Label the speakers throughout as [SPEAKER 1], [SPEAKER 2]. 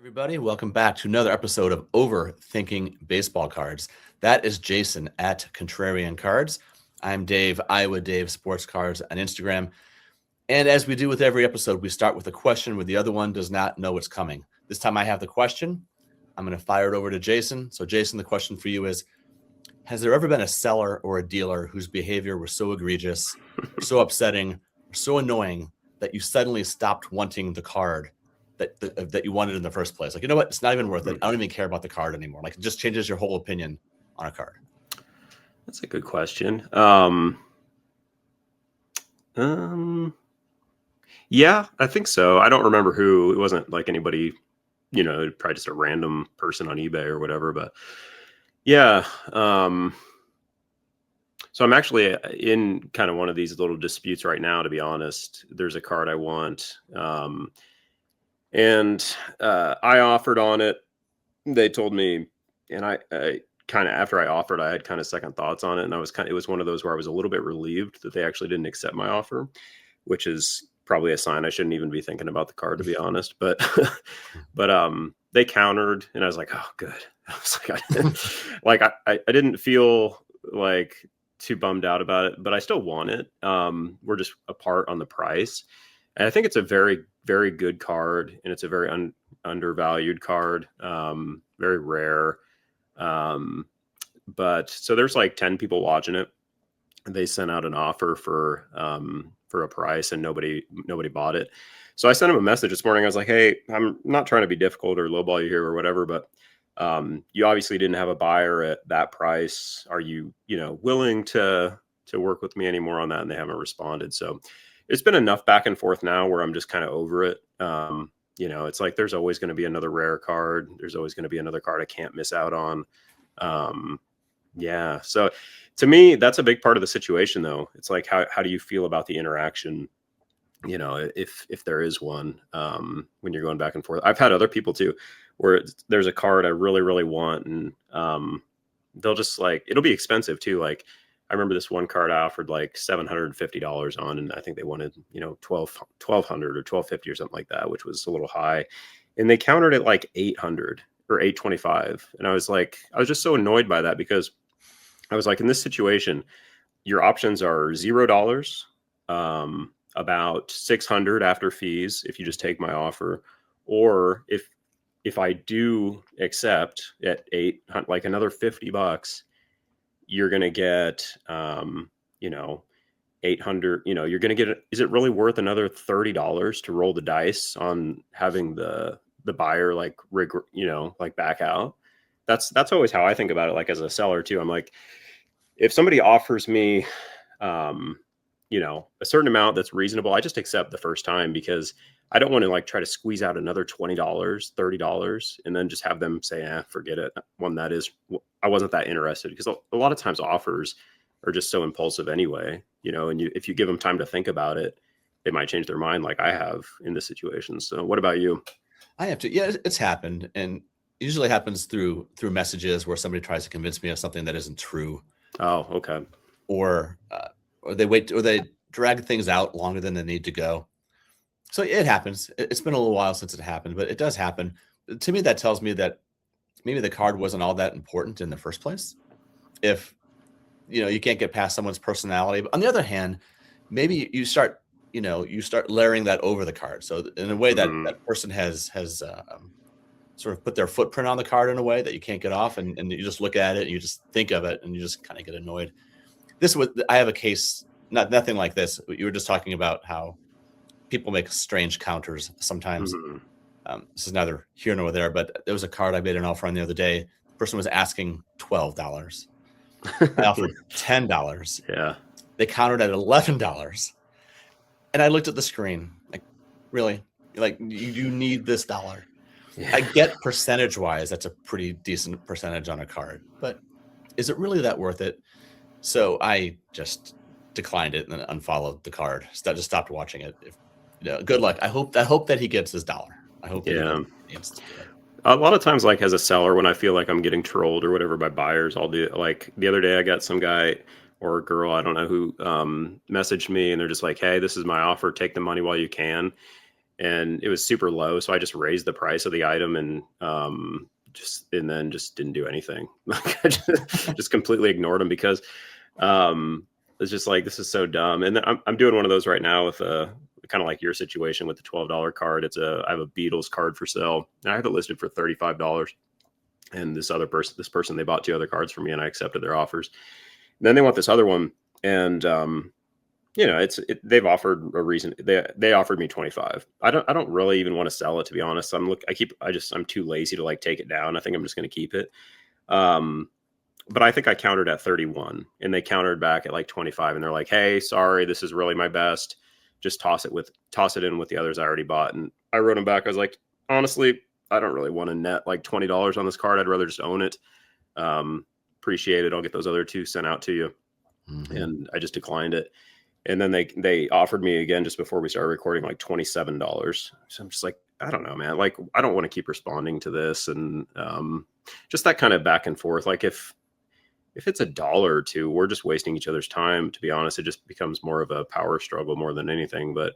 [SPEAKER 1] Everybody, welcome back to another episode of Overthinking Baseball Cards. That is Jason at Contrarian Cards. I'm Dave, Iowa Dave Sports Cards on Instagram. And as we do with every episode, we start with a question where the other one does not know what's coming. This time I have the question. I'm going to fire it over to Jason. So Jason, the question for you is, has there ever been a seller or a dealer whose behavior was so egregious, or so upsetting, or so annoying that you suddenly stopped wanting the card that you wanted in the first place? Like, you know what? It's not even worth it. I don't even care about the card anymore. Like, it just changes your whole opinion on a card.
[SPEAKER 2] That's a good question. Yeah, I think so. I don't remember who. It wasn't like anybody, probably just a random person on eBay or whatever. But yeah, so I'm actually in kind of one of these little disputes right now, to be honest. There's a card I want, and I offered on it. They told me, and I kind of, after I offered, I had kind of second thoughts on it, and it was one of those where I was a little bit relieved that they actually didn't accept my offer, which is probably a sign I shouldn't even be thinking about the card, to be honest. But they countered, and I was like, oh, good. I was like, I didn't feel like too bummed out about it, but I still want it. We're just apart on the price, and I think it's a very, very good card, and it's a very undervalued card, very rare. But so there's like 10 people watching it. They sent out an offer for a price, and nobody bought it. So I sent him a message this morning. I was like, hey, I'm not trying to be difficult or lowball you here or whatever, but you obviously didn't have a buyer at that price. Are you, willing to work with me anymore on that? And they haven't responded. So it's been enough back and forth now where I'm just kind of over it. It's like there's always going to be another rare card. There's always going to be another card I can't miss out on. Yeah. So to me, that's a big part of the situation, though. It's like, how do you feel about the interaction? If there is one, when you're going back and forth. I've had other people too, where there's a card I really, really want, and they'll just like, it'll be expensive too. Like, I remember this one card I offered like $750 on, and I think they wanted, $1,200 or $1,250 or something like that, which was a little high. And they countered it like $800 or $825. And I was just so annoyed by that, because I was like, in this situation, your options are $0, about $600 after fees if you just take my offer, or if I do accept at $800, like another $50, you're going to get, 800, you're going to get, is it really worth another $30 to roll the dice on having the buyer, like, like back out? That's always how I think about it. Like, as a seller too, I'm like, if somebody offers me, a certain amount that's reasonable, I just accept the first time, because I don't want to like try to squeeze out another $20, $30, and then just have them say, forget it. I wasn't that interested, because a lot of times offers are just so impulsive anyway, and if you give them time to think about it, they might change their mind, like I have in this situation. So what about you?
[SPEAKER 1] I have to. Yeah, it's happened. And it usually happens through messages where somebody tries to convince me of something that isn't true.
[SPEAKER 2] Oh, okay.
[SPEAKER 1] Or they drag things out longer than they need to go. So it happens. It's been a little while since it happened, but it does happen. To me, that tells me that maybe the card wasn't all that important in the first place. If, you can't get past someone's personality. But on the other hand, maybe you start layering that over the card. So in a way that person has sort of put their footprint on the card in a way that you can't get off. And you just look at it and you just think of it and you just kind of get annoyed. I have a case, nothing like this. You were just talking about how people make strange counters sometimes. This is neither here nor there, but there was a card I made an offer on the other day. The person was asking $12. I offered $10.
[SPEAKER 2] Yeah.
[SPEAKER 1] They countered at $11. And I looked at the screen like, really? Like, you need this dollar? Yeah. I get percentage-wise, that's a pretty decent percentage on a card, but is it really that worth it? So I just declined it and then unfollowed the card. Just stopped watching it. Good luck. I hope that he gets his dollar. I hope.
[SPEAKER 2] Yeah. A lot of times, like as a seller, when I feel like I'm getting trolled or whatever by buyers, I'll do, like the other day I got some guy or a girl, I don't know who, messaged me, and they're just like, hey, this is my offer. Take the money while you can. and it was super low. So I just raised the price of the item and then just didn't do anything. Like I just completely ignored them because it's just like, this is so dumb. And then I'm doing one of those right now with kind of like your situation with the $12 card. I have a Beatles card for sale, and I have it listed for $35. And this person, they bought 2 other cards from me, and I accepted their offers. And then they want this other one, and they've offered a reason. They offered me 25. I don't really even want to sell it, to be honest. I'm too lazy to like take it down. I think I'm just going to keep it. But I think I countered at 31, and they countered back at like 25, and they're like, "Hey, sorry, this is really my best. Just toss it in with the others I already bought." And I wrote them back. I was like, honestly, I don't really want to net like $20 on this card. I'd rather just own it. Appreciate it. I'll get those other 2 sent out to you. Mm-hmm. And I just declined it. And then they offered me again just before we started recording like $27. So I'm just like, I don't know, man. Like, I don't want to keep responding to this, and just that kind of back and forth. Like if it's $1 or 2, we're just wasting each other's time. To be honest, it just becomes more of a power struggle more than anything. But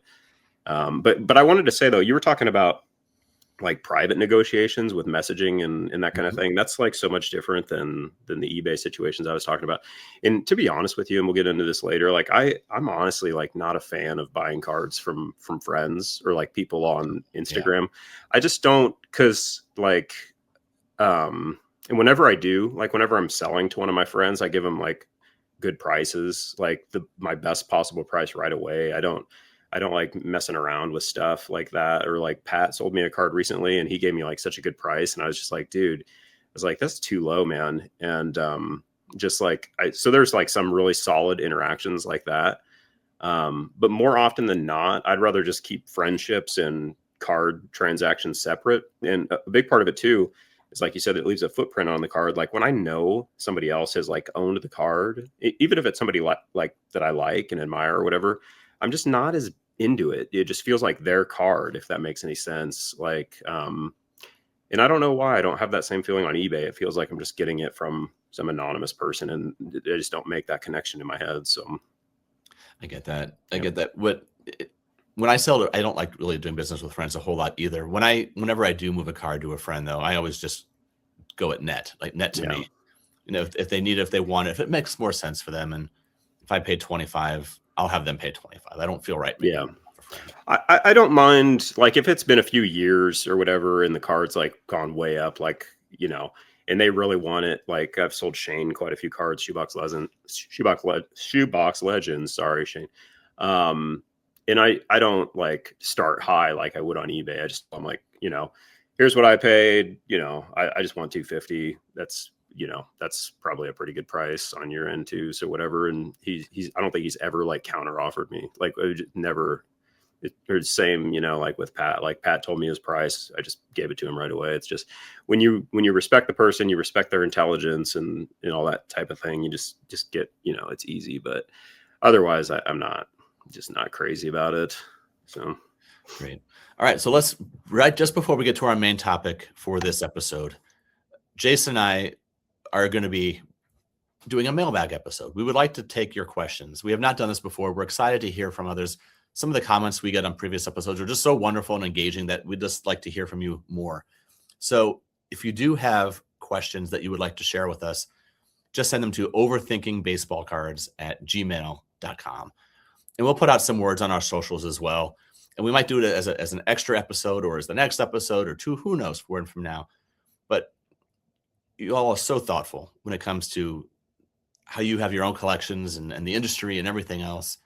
[SPEAKER 2] I wanted to say though, you were talking about like private negotiations with messaging and that kind of thing. That's like so much different than the eBay situations I was talking about. And to be honest with you, and we'll get into this later, like I'm honestly like not a fan of buying cards from friends or like people on Instagram. Yeah. I just don't, cause like, and whenever I do, like whenever I'm selling to one of my friends, I give them like good prices, like my best possible price right away. I don't like messing around with stuff like that. Or like Pat sold me a card recently, and he gave me like such a good price, and I was just like, dude, I was like, that's too low, man. And just like so there's like some really solid interactions like that. But more often than not, I'd rather just keep friendships and card transactions separate. And a big part of it too is, like you said, it leaves a footprint on the card. Like when I know somebody else has like owned the card, even if it's somebody like that I like and admire or whatever, I'm just not as into it. It just feels like their card, if that makes any sense. Like, and I don't know why I don't have that same feeling on eBay. It feels like I'm just getting it from some anonymous person, and I just don't make that connection in my head. So
[SPEAKER 1] I get that. I get that. When I sell, I don't like really doing business with friends a whole lot either. Whenever I do move a card to a friend though, I always just go at net to me. You know, if they need it, if they want it, if it makes more sense for them. And if I pay 25, I'll have them pay 25. I don't feel right.
[SPEAKER 2] Yeah. I don't mind, like if it's been a few years or whatever and the card's like gone way up, like, you know, and they really want it. Like I've sold Shane quite a few cards, Shoebox Legends. Sorry, Shane. And I don't like start high like I would on eBay. I'm like, you know, here's what I paid, you know, I just want 250. That's, you know, that's probably a pretty good price on your end too. So whatever. And I don't think he's ever like counter offered me, like never. Or the same, you know, like with Pat, like Pat told me his price, I just gave it to him right away. It's just when you respect the person, you respect their intelligence and all that type of thing, you just get, you know, it's easy. But otherwise I'm not crazy about it. So
[SPEAKER 1] great. All right. So let's, right just before we get to our main topic for this episode, Jason and I are going to be doing a mailbag episode. We would like to take your questions. We have not done this before. We're excited to hear from others. Some of the comments we get on previous episodes are just so wonderful and engaging that we'd just like to hear from you more. So if you do have questions that you would like to share with us, just send them to overthinkingBaseballCards@gmail.com. And we'll put out some words on our socials as well. And we might do it as an extra episode or as the next episode or two, who knows, word from now. But you all are so thoughtful when it comes to how you have your own collections and the industry and everything else,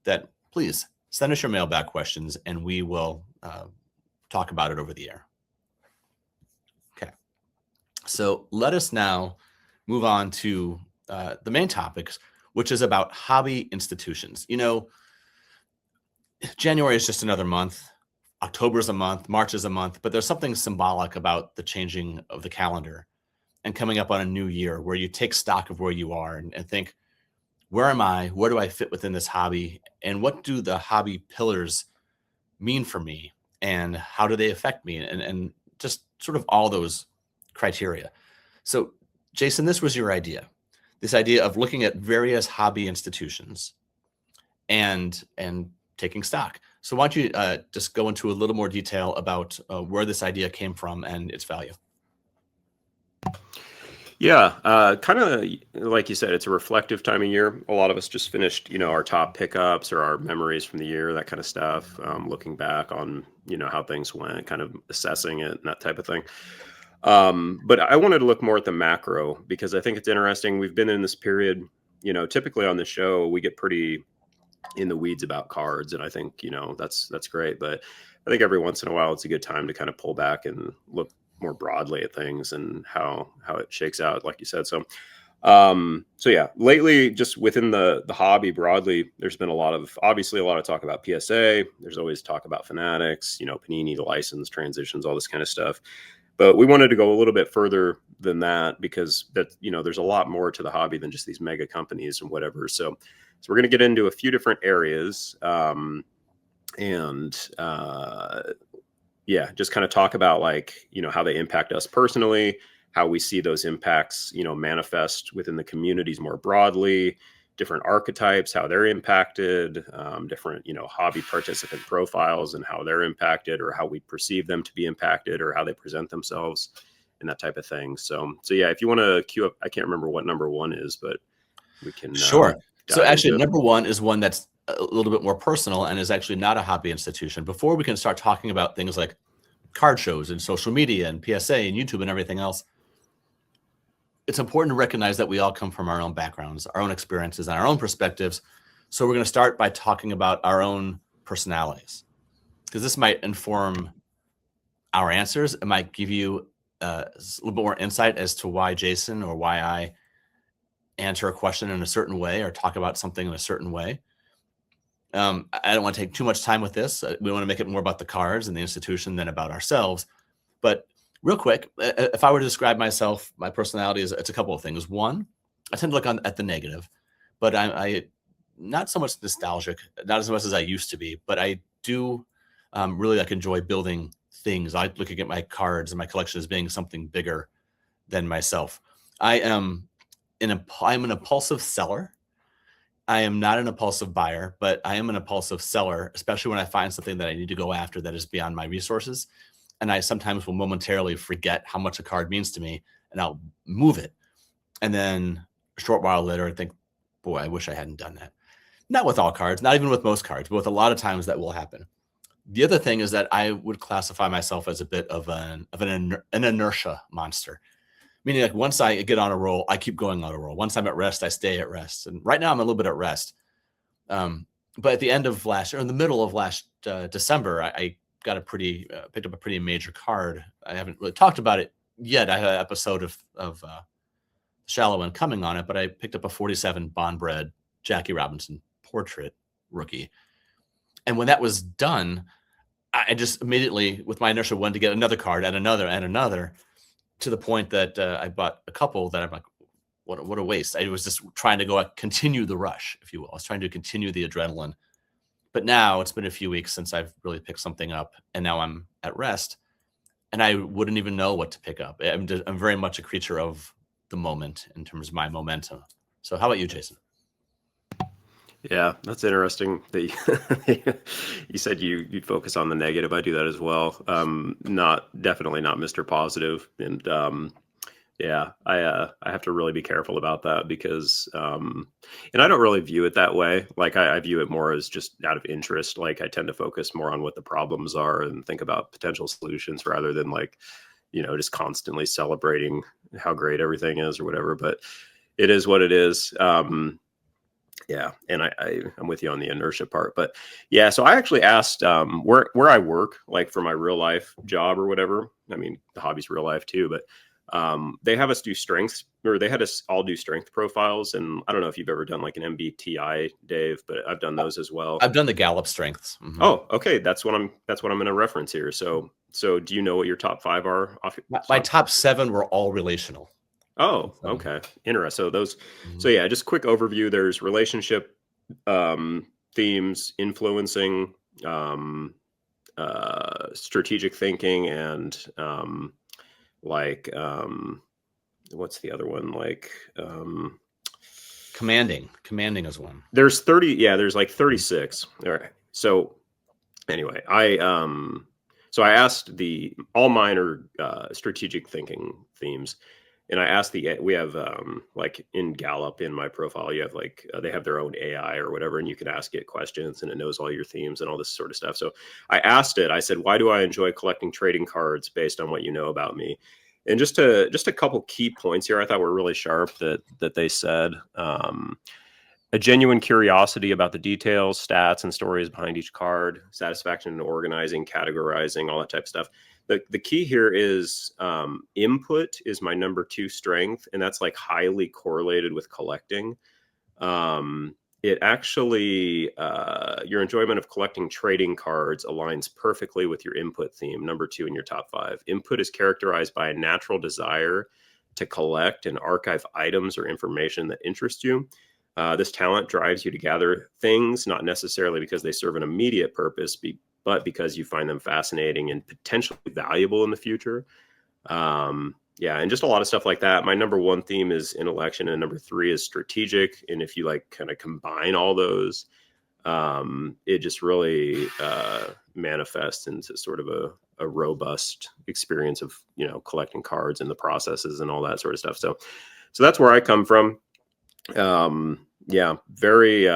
[SPEAKER 1] that please send us your mailbag questions and we will talk about it over the air. Okay. So let us now move on to the main topics, which is about hobby institutions. You know, January is just another month. October is a month. March is a month. But there's something symbolic about the changing of the calendar and coming up on a new year where you take stock of where you are and think, where am I? Where do I fit within this hobby? And what do the hobby pillars mean for me? And how do they affect me? And just sort of all those criteria. So, Jason, this was your idea. This idea of looking at various hobby institutions and taking stock. So why don't you just go into a little more detail about where this idea came from and its value?
[SPEAKER 2] Yeah, kind of like you said, it's a reflective time of year. A lot of us just finished, our top pickups or our memories from the year, that kind of stuff. Looking back on, how things went, kind of assessing it and that type of thing. But I wanted to look more at the macro because I think it's interesting. We've been in this period, typically on the show, we get pretty in the weeds about cards, and I think that's great. But I think every once in a while, it's a good time to kind of pull back and look more broadly at things and how it shakes out, like you said. So yeah, lately, just within the hobby broadly, there's been obviously a lot of talk about PSA. There's always talk about Fanatics, Panini, the license transitions, all this kind of stuff. But we wanted to go a little bit further than that because there's a lot more to the hobby than just these mega companies and whatever. So we're going to get into a few different areas, and yeah, just kind of talk about how they impact us personally, how we see those impacts, manifest within the communities more broadly, different archetypes, how they're impacted, different, hobby participant profiles and how they're impacted or how we perceive them to be impacted or how they present themselves and that type of thing. So yeah, if you want to queue up, I can't remember what number one is, but we can.
[SPEAKER 1] Sure. So actually,
[SPEAKER 2] into it.
[SPEAKER 1] number one is one that's a little bit more personal and is actually not a hobby institution. Before we can start talking about things like card shows and social media and PSA and YouTube and everything else, it's important to recognize that we all come from our own backgrounds, our own experiences, and our own perspectives. So we're going to start by talking about our own personalities, because this might inform our answers. It might give you a little bit more insight as to why Jason or why I answer a question in a certain way or talk about something in a certain way. I don't want to take too much time with this. We want to make it more about the cards and the institution than about ourselves. But real quick, if I were to describe myself, my personality it's a couple of things. One, I tend to look at the negative, but I not so much nostalgic, not as much as I used to be, but I do really enjoy building things. I look at my cards and my collection as being something bigger than myself. I'm an impulsive seller. I am not an impulsive buyer, but I am an impulsive seller, especially when I find something that I need to go after that is beyond my resources. And I sometimes will momentarily forget how much a card means to me, and I'll move it. And then a short while later, I think, boy, I wish I hadn't done that. Not with all cards, not even with most cards, but with a lot of times that will happen. The other thing is that I would classify myself as a bit of an inertia monster. Meaning, once I get on a roll, I keep going on a roll. Once I'm at rest, I stay at rest. And right now, I'm a little bit at rest. But at the end of last year, in the middle of last December, I got picked up a pretty major card. I haven't really talked about it yet. I had an episode of Shallow and coming on it, but I picked up a 47 Bond Bred Jackie Robinson portrait rookie. And when that was done, I just immediately, with my inertia, wanted to get another card and another, to the point that I bought a couple that I'm like, what a waste. I was just trying to continue the rush, if you will. I was trying to continue the adrenaline. But now it's been a few weeks since I've really picked something up, and now I'm at rest, and I wouldn't even know what to pick up. I'm very much a creature of the moment in terms of my momentum. So how about you, Jason?
[SPEAKER 2] Yeah, that's interesting that you said you'd focus on the negative. I do that as well. Definitely not Mr. Positive. And yeah, I have to really be careful about that because and I don't really view it that way. Like I view it more as just out of interest. Like I tend to focus more on what the problems are and think about potential solutions rather than just constantly celebrating how great everything is or whatever. But it is what it is. Yeah, and I'm with you on the inertia part, but yeah. So I actually asked where I work, like for my real life job or whatever. I mean, the hobby's real life too, but they have us do strengths, or they had us all do strength profiles. And I don't know if you've ever done like an MBTI, Dave, but I've done those as well.
[SPEAKER 1] I've done the Gallup strengths. Mm-hmm.
[SPEAKER 2] Oh, okay, that's what I'm going to reference here. So do you know what your top 5 are?
[SPEAKER 1] My top 7 were all relational.
[SPEAKER 2] Oh, okay. Interesting. So those, so yeah, just quick overview. There's relationship themes, influencing, strategic thinking, and what's the other one?
[SPEAKER 1] Commanding is one.
[SPEAKER 2] There's 30. Yeah, there's like 36. All right. So anyway, so I asked all mine are strategic thinking themes, and I asked we have like in Gallup in my profile, you have like they have their own AI or whatever, and you can ask it questions, and it knows all your themes and all this sort of stuff. So I asked it. I said, "Why do I enjoy collecting trading cards based on what you know about me?" And just a couple key points here I thought were really sharp that they said. A genuine curiosity about the details, stats, and stories behind each card, satisfaction in organizing, categorizing, all that type of stuff. The key here is input is my number 2 strength, and that's like highly correlated with collecting. It actually, your enjoyment of collecting trading cards aligns perfectly with your input theme, number 2 in your top 5. Input is characterized by a natural desire to collect and archive items or information that interest you. This talent drives you to gather things, not necessarily because they serve an immediate purpose, but because you find them fascinating and potentially valuable in the future. Yeah, and just a lot of stuff like that. My number 1 theme is intellection, and number 3 is strategic. And if you like kind of combine all those, it just really manifests into sort of a robust experience of, you know, collecting cards and the processes and all that sort of stuff. So that's where I come from. Yeah, very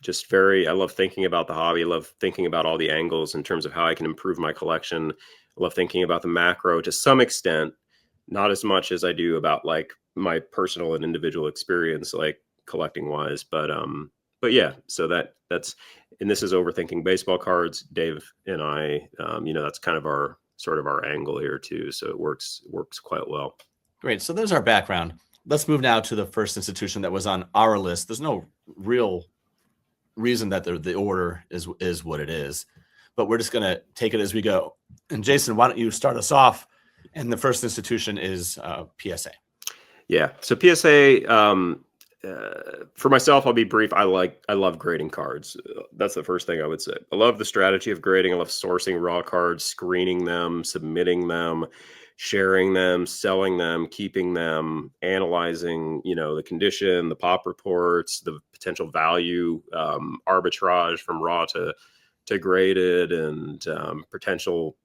[SPEAKER 2] just very, I love thinking about the hobby. I love thinking about all the angles in terms of how I can improve my collection. I love thinking about the macro to some extent, not as much as I do about like my personal and individual experience, like collecting wise. But yeah, so that's, and this is Overthinking Baseball Cards. Dave and I, you know, that's kind of our sort of our angle here too. So it works quite well.
[SPEAKER 1] Great. So there's our background. Let's move now to the first institution that was on our list. There's no real reason that the order is what it is, but we're just going to take it as we go. And Jason, why don't you start us off? And the first institution is PSA.
[SPEAKER 2] Yeah. So PSA, for myself, I'll be brief. I love grading cards. That's the first thing I would say. I love the strategy of grading. I love sourcing raw cards, screening them, submitting them, sharing them, selling them, keeping them, analyzing, you know, the condition, the pop reports, the potential value, arbitrage from raw to graded, and potential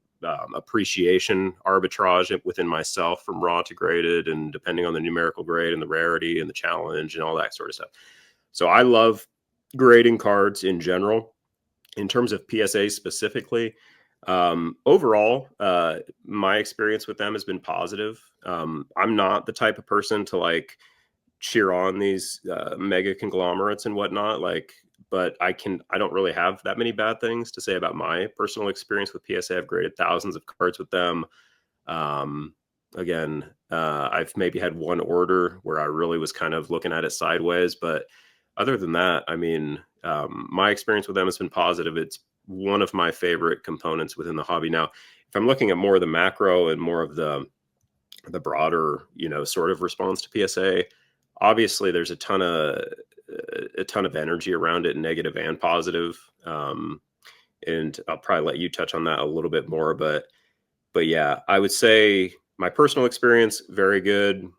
[SPEAKER 2] appreciation arbitrage within myself from raw to graded, and depending on the numerical grade and the rarity and the challenge and all that sort of stuff. So I love grading cards in general. In terms of PSA specifically, overall, my experience with them has been positive. I'm not the type of person to like cheer on these mega conglomerates and whatnot, like, but I don't really have that many bad things to say about my personal experience with PSA. I've graded thousands of cards with them. Again, I've maybe had one order where I really was kind of looking at it sideways, but other than that, I mean, my experience with them has been positive. It's one of my favorite components within the hobby. Now, if I'm looking at more of the macro and more of the broader, you know, sort of response to PSA, obviously there's a ton of energy around it, negative and positive. And I'll probably let you touch on that a little bit more, but yeah, I would say my personal experience, very good.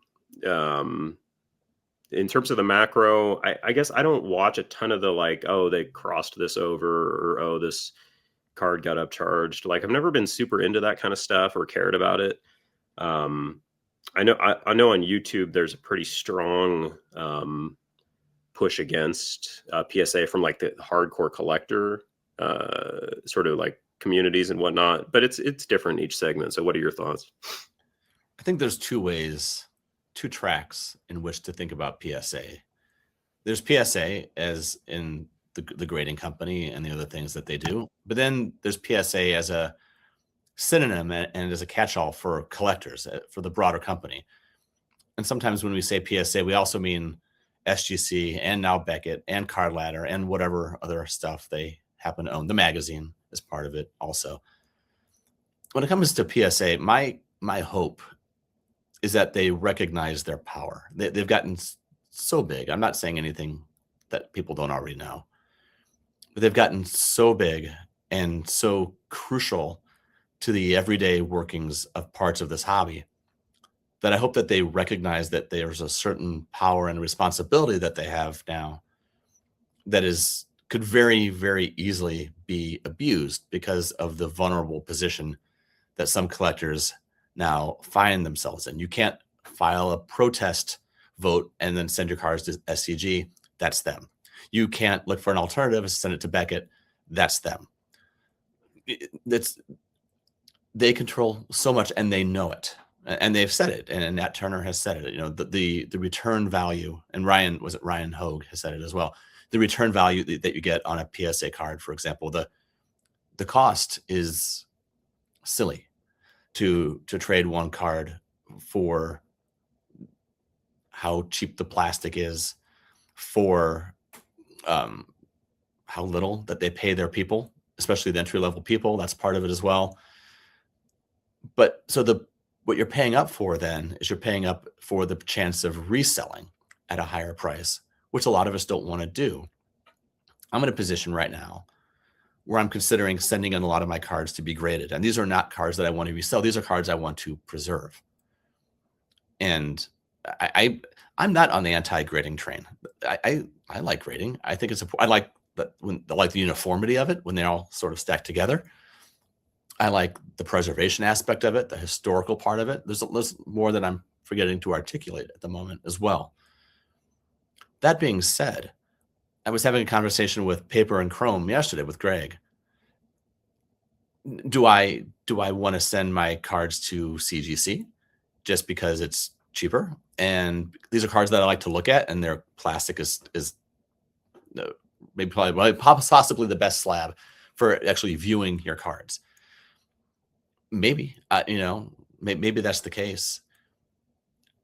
[SPEAKER 2] In terms of the macro, I guess I don't watch a ton of the like, oh, they crossed this over, or oh, this card got upcharged. Like, I've never been super into that kind of stuff or cared about it. I know on YouTube there's a pretty strong push against PSA from like the hardcore collector sort of like communities and whatnot, but it's different in each segment. So what are your thoughts?
[SPEAKER 1] I think there's two tracks in which to think about PSA. There's PSA as in the grading company and the other things that they do, but then there's PSA as a synonym and as a catch-all for collectors, for the broader company. And sometimes when we say PSA, we also mean SGC and now Beckett and Card Ladder and whatever other stuff they happen to own. The magazine is part of it also. When it comes to PSA, my hope is that they recognize their power. They've gotten so big. I'm not saying anything that people don't already know, but they've gotten so big and so crucial to the everyday workings of parts of this hobby that I hope that they recognize that there's a certain power and responsibility that they have now that is could very, very easily be abused because of the vulnerable position that some collectors now find themselves in. You can't file a protest vote and then send your cards to SCG. That's them. You can't look for an alternative and send it to Beckett. That's them. That's they control so much, and they know it, and they've said it. And Nat Turner has said it. You know, the return value, and Ryan Hogue has said it as well. The return value that you get on a PSA card, for example, the cost is silly to trade one card for how cheap the plastic is, for how little that they pay their people, especially the entry level people. That's part of it as well. But so what you're paying up for then is you're paying up for the chance of reselling at a higher price, which a lot of us don't want to do. I'm in a position right now where I'm considering sending in a lot of my cards to be graded. And these are not cards that I want to resell. These are cards I want to preserve. And I'm not on the anti-grading train. I like grading. I think I like the uniformity of it when they all sort of stack together. I like the preservation aspect of it, the historical part of it. There's more that I'm forgetting to articulate at the moment as well. That being said, I was having a conversation with Paper and Chrome yesterday with Greg. Do I want to send my cards to CGC just because it's cheaper? And these are cards that I like to look at, and their plastic is possibly the best slab for actually viewing your cards. Maybe, maybe that's the case.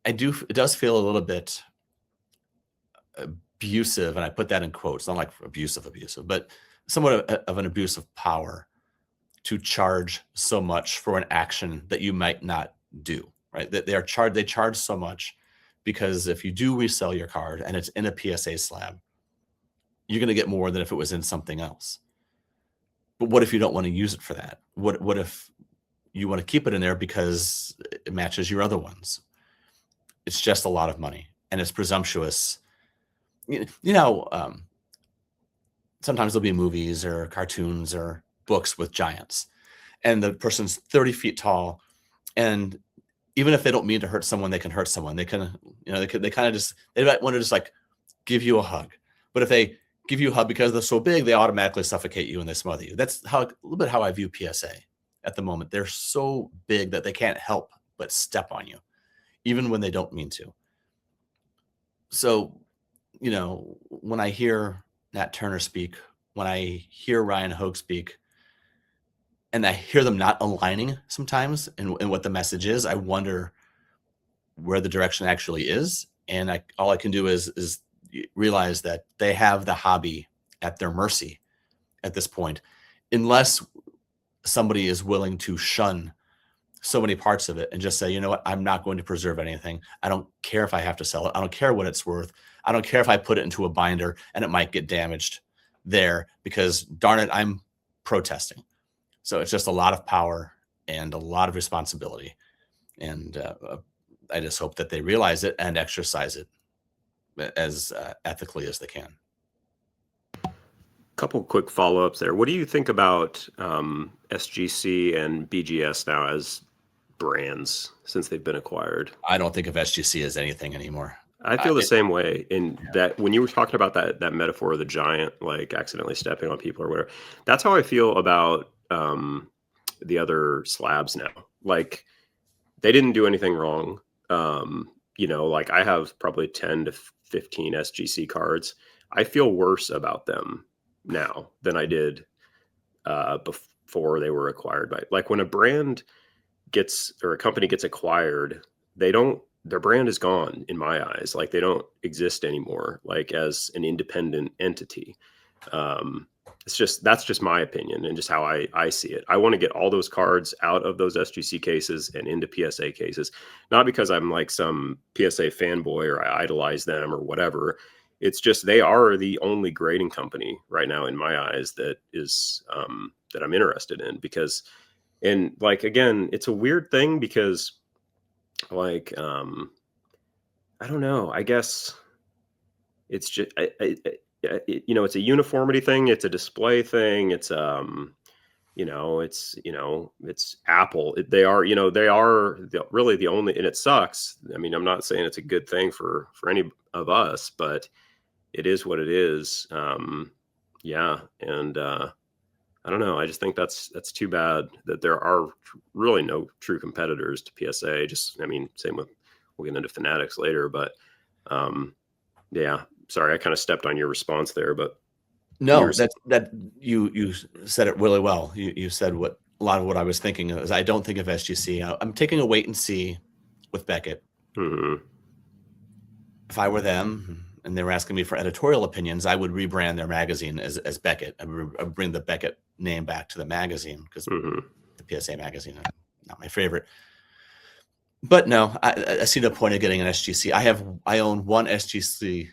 [SPEAKER 1] It does feel a little bit abusive, and I put that in quotes, not like abusive, but somewhat of an abuse of power to charge so much for an action that you might not do, right? That they charge so much because if you do resell your card and it's in a PSA slab, you're going to get more than if it was in something else. But what if you don't want to use it for that? What if you want to keep it in there because it matches your other ones? It's just a lot of money, and it's presumptuous. Sometimes there'll be movies or cartoons or books with giants, and the person's 30 feet tall, and even if they don't mean to hurt someone, they can hurt someone. They kind of might want to just like give you a hug. But if they give you a hug because they're so big, they automatically suffocate you and they smother you. That's a little bit how I view PSA at the moment. They're so big that they can't help but step on you, even when they don't mean to. So, when I hear Nat Turner speak, when I hear Ryan Hogue speak, and I hear them not aligning sometimes in what the message is, I wonder where the direction actually is. And all I can do is realize that they have the hobby at their mercy at this point, unless somebody is willing to shun so many parts of it and just say, you know what, I'm not going to preserve anything. I don't care if I have to sell it. I don't care what it's worth. I don't care if I put it into a binder and it might get damaged there, because darn it, I'm protesting. So it's just a lot of power and a lot of responsibility. And I just hope that they realize it and exercise it as ethically as they can.
[SPEAKER 2] Couple quick follow-ups there. What do you think about SGC and BGS now as brands since they've been acquired?
[SPEAKER 1] I don't think of SGC as anything anymore.
[SPEAKER 2] I feel the same way in that when you were talking about that metaphor of the giant, like accidentally stepping on people or whatever, that's how I feel about the other slabs now. Like, they didn't do anything wrong. Like I have probably 10 to 15 SGC cards. I feel worse about them now than I did before they were acquired by. Like, when a brand or a company gets acquired, their brand is gone in my eyes. Like, they don't exist anymore, like as an independent entity. That's just my opinion and just how I see it. I want to get all those cards out of those SGC cases and into PSA cases, not because I'm like some PSA fanboy or I idolize them or whatever. It's just they are the only grading company right now in my eyes that is that I'm interested in, because, and like, again, it's a weird thing because like I don't know, I guess it's just it's a uniformity thing. It's a display thing. It's it's Apple. They are, really the only, and it sucks. I mean, I'm not saying it's a good thing for any of us, but it is what it is. Yeah. And, I don't know. I just think that's too bad that there are really no true competitors to PSA. Just, I mean, same with, we'll get into Fanatics later, but, yeah, sorry, I kind of stepped on your response there, but
[SPEAKER 1] No, that you said it really well. You said what a lot of what I was thinking is. I don't think of SGC. I'm taking a wait and see with Beckett.
[SPEAKER 2] Mm-hmm.
[SPEAKER 1] If I were them and they were asking me for editorial opinions, I would rebrand their magazine as Beckett. I would bring the Beckett name back to the magazine, because
[SPEAKER 2] Mm-hmm.
[SPEAKER 1] the PSA magazine is not my favorite. But no, I see the point of getting an SGC. I own one SGC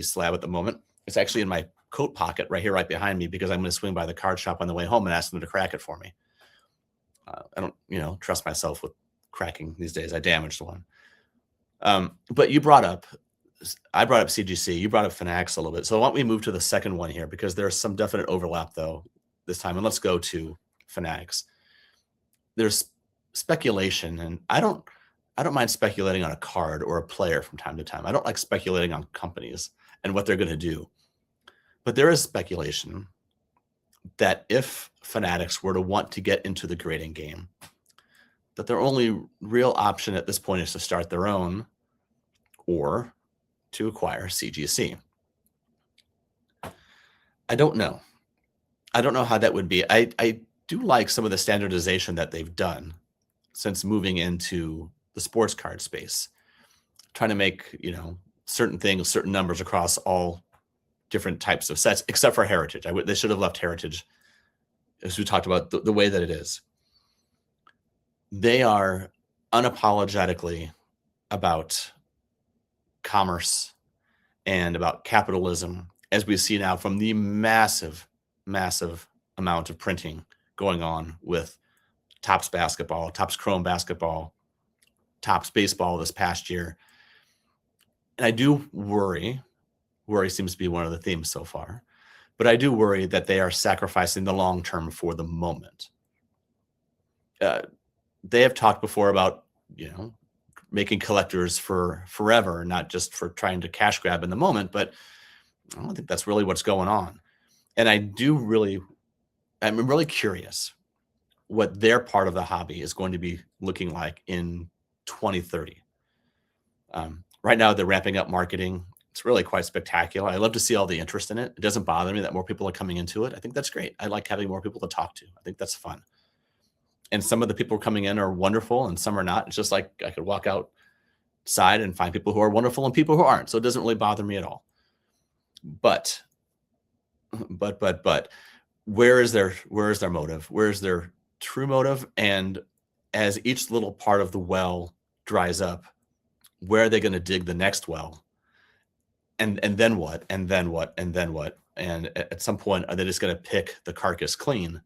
[SPEAKER 1] slab at the moment. It's actually in my coat pocket right here, right behind me, because I'm going to swing by the card shop on the way home and ask them to crack it for me. I don't, trust myself with cracking these days. I damaged one. But I brought up CGC. You brought up Fanatics a little bit. So why don't we move to the second one here, because there's some definite overlap though this time. And let's go to Fanatics. There's speculation, and I don't mind speculating on a card or a player from time to time. I don't like speculating on companies and what they're going to do. But there is speculation that if Fanatics were to want to get into the grading game, that their only real option at this point is to start their own or to acquire CGC. I don't know. I don't know how that would be. I do like some of the standardization that they've done since moving into the sports card space, trying to make, certain things, certain numbers across all different types of sets, except for Heritage. They should have left Heritage, as we talked about, the way that it is. They are unapologetically about commerce and about capitalism, as we see now from the massive, massive amount of printing going on with Topps basketball, Topps Chrome basketball, Topps baseball this past year. And I do worry seems to be one of the themes so far, but I do worry that they are sacrificing the long term for the moment. They have talked before about, making collectors for forever, not just for trying to cash grab in the moment, but I don't think that's really what's going on. And I'm really curious what their part of the hobby is going to be looking like in 2030. Right now, they're ramping up marketing. It's really quite spectacular. I love to see all the interest in it. It doesn't bother me that more people are coming into it. I think that's great. I like having more people to talk to. I think that's fun. And some of the people coming in are wonderful and some are not. It's just like I could walk outside and find people who are wonderful and people who aren't. So it doesn't really bother me at all. But where is their motive? Where is their true motive? And as each little part of the well dries up, where are they going to dig the next well? And then what? And then what? And then what? And at some point, are they just going to pick the carcass clean?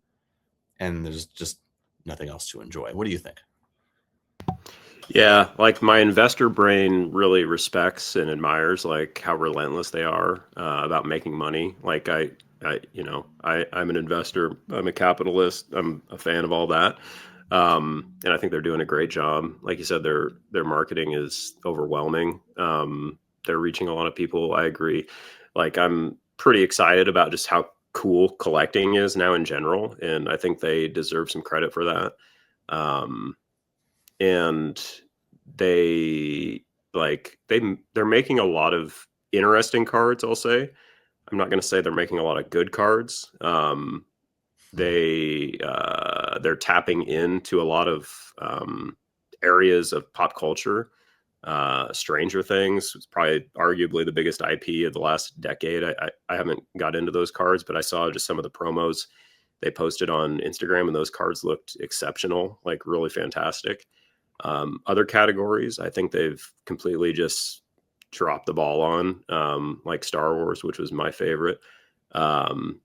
[SPEAKER 1] And there's just nothing else to enjoy. What do you think?
[SPEAKER 2] Yeah, like my investor brain really respects and admires like how relentless they are about making money. Like I'm an investor. I'm a capitalist. I'm a fan of all that. And I think they're doing a great job. Like you said, their marketing is overwhelming. They're reaching a lot of people. I agree. Like I'm pretty excited about just how cool collecting is now in general. And I think they deserve some credit for that. And they're making a lot of interesting cards, I'll say. I'm not going to say they're making a lot of good cards. They're tapping into a lot of areas of pop culture. Stranger Things is probably arguably the biggest IP of the last decade. I haven't got into those cards, but I saw just some of the promos they posted on Instagram, and those cards looked exceptional, like really fantastic. Other categories, I think they've completely just dropped the ball on, like Star Wars, which was my favorite.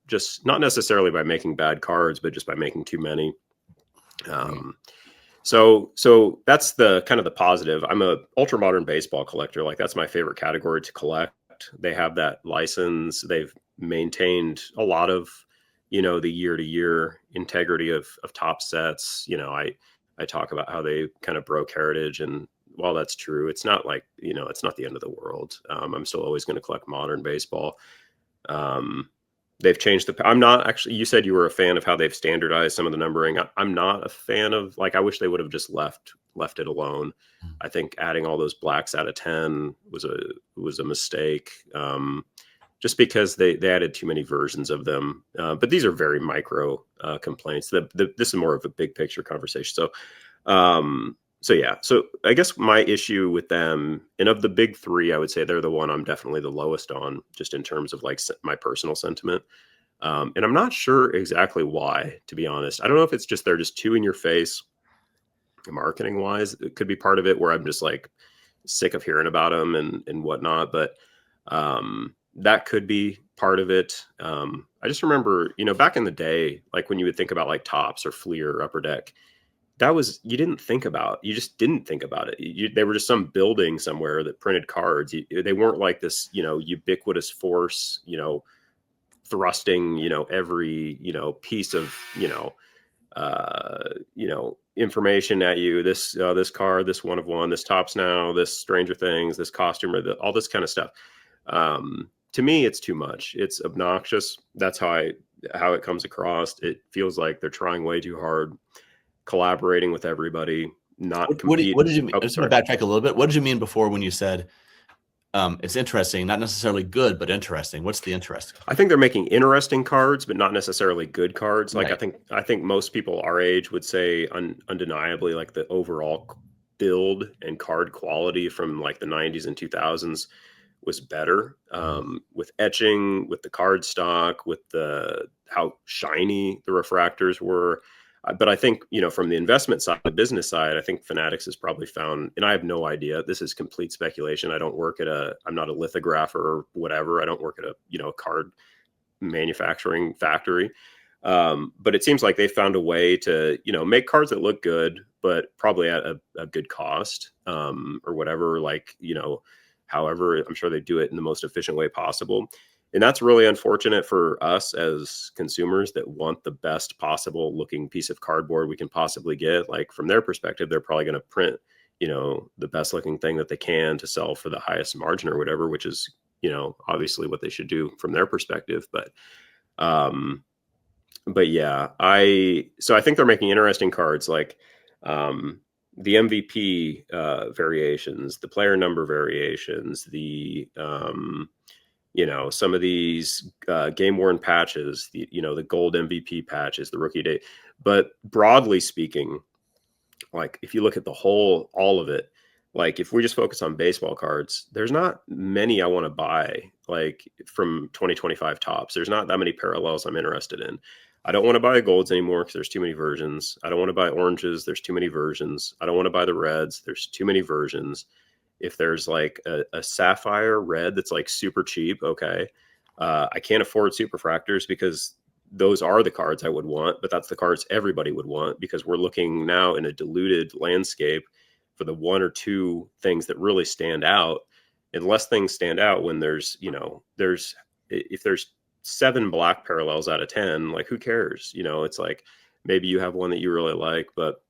[SPEAKER 2] Just not necessarily by making bad cards, but just by making too many. So that's the kind of the positive. I'm a ultra modern baseball collector. Like that's my favorite category to collect. They have that license. They've maintained a lot of, you know, the year to year integrity of top sets. You know, I talk about how they kind of broke heritage, and while that's true, it's not like, you know, it's not the end of the world. I'm still always going to collect modern baseball. Um, they've changed I'm not actually, you said you were a fan of how they've standardized some of the numbering. I'm not a fan of, like, I wish they would have just left it alone. I think adding all those blacks out of 10 was a mistake. Just because they added too many versions of them. But these are very micro complaints. This is more of a big picture conversation. So yeah. So I guess my issue with them, and of the big three, I would say they're the one I'm definitely the lowest on, just in terms of like my personal sentiment. And I'm not sure exactly why, to be honest. I don't know if it's just they're just too in your face, marketing wise. It could be part of it, where I'm just like sick of hearing about them and whatnot. But that could be part of it. I just remember, you know, back in the day, like when you would think about like Tops or Fleer or Upper Deck, that was, you just didn't think about it. They were just some building somewhere that printed cards. They weren't like this, you know, ubiquitous force, you know, thrusting, you know, every, you know, piece of, information at you. This card, this one of one, this Tops Now, this Stranger Things, this costume, or all this kind of stuff. To me, it's too much. It's obnoxious. That's how it comes across. It feels like they're trying way too hard, collaborating with everybody, not compete.
[SPEAKER 1] What did you mean?
[SPEAKER 2] Oh,
[SPEAKER 1] I just want to backtrack a little bit. What did you mean before when you said it's interesting, not necessarily good, but interesting? What's the interest?
[SPEAKER 2] I think they're making interesting cards, but not necessarily good cards. Like,
[SPEAKER 1] Right.
[SPEAKER 2] I think most people our age would say undeniably, like, the overall build and card quality from like the 90s and 2000s was better, with etching, with the card stock, with how shiny the refractors were. But I think, you know, from the investment side, the business side, I think Fanatics has probably found, and I have no idea, this is complete speculation. I'm not a lithographer or whatever. I don't work at a, you know, card manufacturing factory. But it seems like they found a way to, you know, make cards that look good, but probably at a good cost, or whatever, like, you know, however, I'm sure they do it in the most efficient way possible. And that's really unfortunate for us as consumers that want the best possible looking piece of cardboard we can possibly get. Like, from their perspective, they're probably going to print, you know, the best looking thing that they can to sell for the highest margin or whatever, which is, you know, obviously what they should do from their perspective. Um, but yeah, so I think they're making interesting cards, like, the MVP variations, the player number variations, the you know, some of these game worn patches, you know, the gold MVP patches, the rookie day. But broadly speaking, like, if you look at all of it, like, if we just focus on baseball cards, there's not many I want to buy, like, from 2025 Tops. There's not that many parallels I'm interested in. I don't want to buy golds anymore because there's too many versions. I don't want to buy oranges. There's too many versions. I don't want to buy the reds. There's too many versions. If there's like a sapphire red that's like super cheap, okay. I can't afford superfractors because those are the cards I would want, but that's the cards everybody would want, because we're looking now in a diluted landscape for the one or two things that really stand out. Unless things stand out when there's, you know, if there's 7 black parallels out of 10, like, who cares? You know, it's like, maybe you have one that you really like, but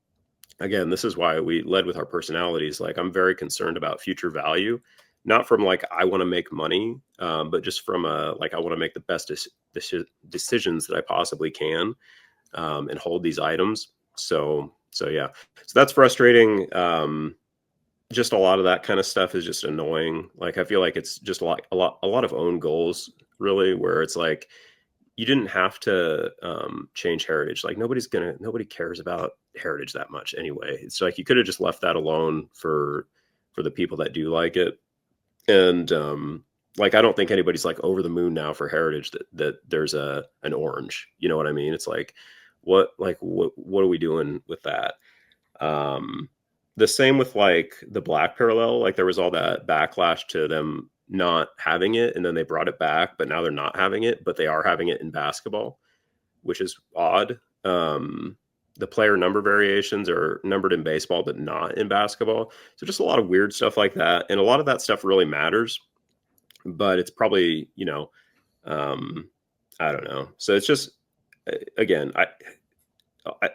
[SPEAKER 2] again, this is why we led with our personalities. Like, I'm very concerned about future value, not from like, I want to make money, but just from like, I want to make the best decisions that I possibly can, and hold these items. So yeah, so that's frustrating. Just a lot of that kind of stuff is just annoying. Like, I feel like it's just a lot of own goals, really, where it's like, you didn't have to change heritage. Like, nobody cares about heritage that much anyway. It's like, you could have just left that alone for the people that do like it. And like, I don't think anybody's like over the moon now for heritage that there's an orange. You know what I mean? It's like, what are we doing with that? The same with like the black parallel. Like, there was all that backlash to them not having it, and then they brought it back, but now they're not having it, but they are having it in basketball, which is odd. The player number variations are numbered in baseball, but not in basketball. So just a lot of weird stuff like that. And a lot of that stuff really matters. but it's probably, I don't know. So it's just, again,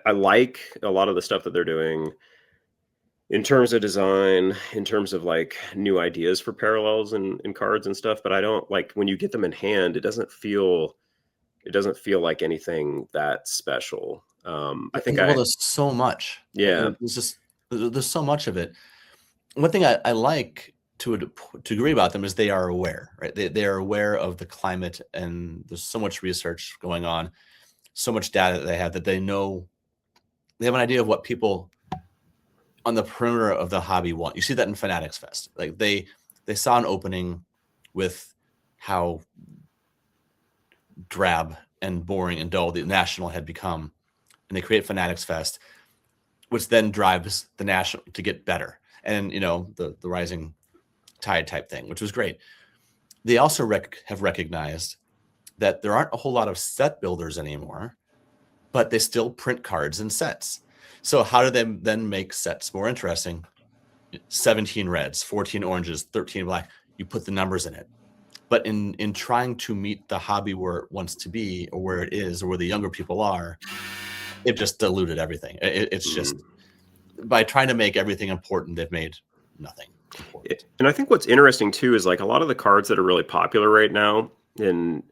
[SPEAKER 2] I like a lot of the stuff that they're doing in terms of design, in terms of like new ideas for parallels and cards and stuff. But I don't like when you get them in hand, it doesn't feel like anything that special. I think
[SPEAKER 1] Well, there's so much.
[SPEAKER 2] yeah.
[SPEAKER 1] There's just there's so much of it. One thing I like to agree about them is they are aware, right? They are aware of the climate, and there's so much research going on, so much data that they have that they know they have an idea of what people on the perimeter of the hobby want. You see that in Fanatics Fest. Like they saw an opening with how drab and boring and dull the national had become, and they create Fanatics Fest, which then drives the national to get better. And the rising tide type thing, which was great. They also have recognized that there aren't a whole lot of set builders anymore, but they still print cards and sets. So how do they then make sets more interesting? 17 reds, 14 oranges, 13 black. You put the numbers in it. But in trying to meet the hobby where it wants to be, or where it is, or where the younger people are, it just diluted everything. It's just by trying to make everything important, they've made nothing important.
[SPEAKER 2] And I think what's interesting too is like a lot of the cards that are really popular right now, and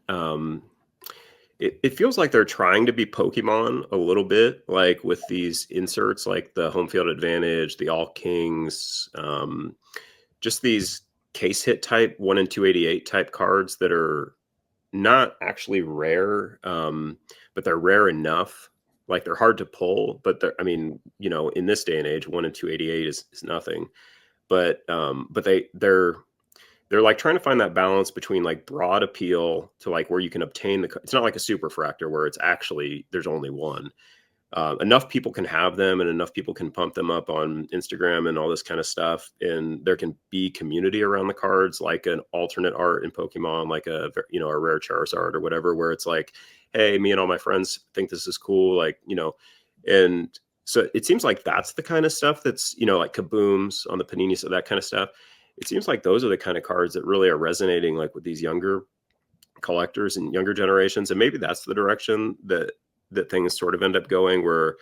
[SPEAKER 2] it feels like they're trying to be Pokemon a little bit, like with these inserts, like the home field advantage, the all kings, just these case hit type 1 in 288 type cards that are not actually rare, but they're rare enough. Like they're hard to pull, but I mean, in this day and age, 1 in 288 is nothing. But they're like trying to find that balance between like broad appeal to like where you can obtain it's not like a super fractor where it's actually there's only one. Enough people can have them and enough people can pump them up on Instagram and all this kind of stuff, and there can be community around the cards, like an alternate art in Pokemon, like a rare Charizard or whatever, where it's like, hey, me and all my friends think this is cool, like, and so it seems like that's the kind of stuff that's, like Kabooms on the Panini, so that kind of stuff. It seems like those are the kind of cards that really are resonating like with these younger collectors and younger generations. And maybe that's the direction that things sort of end up going, where,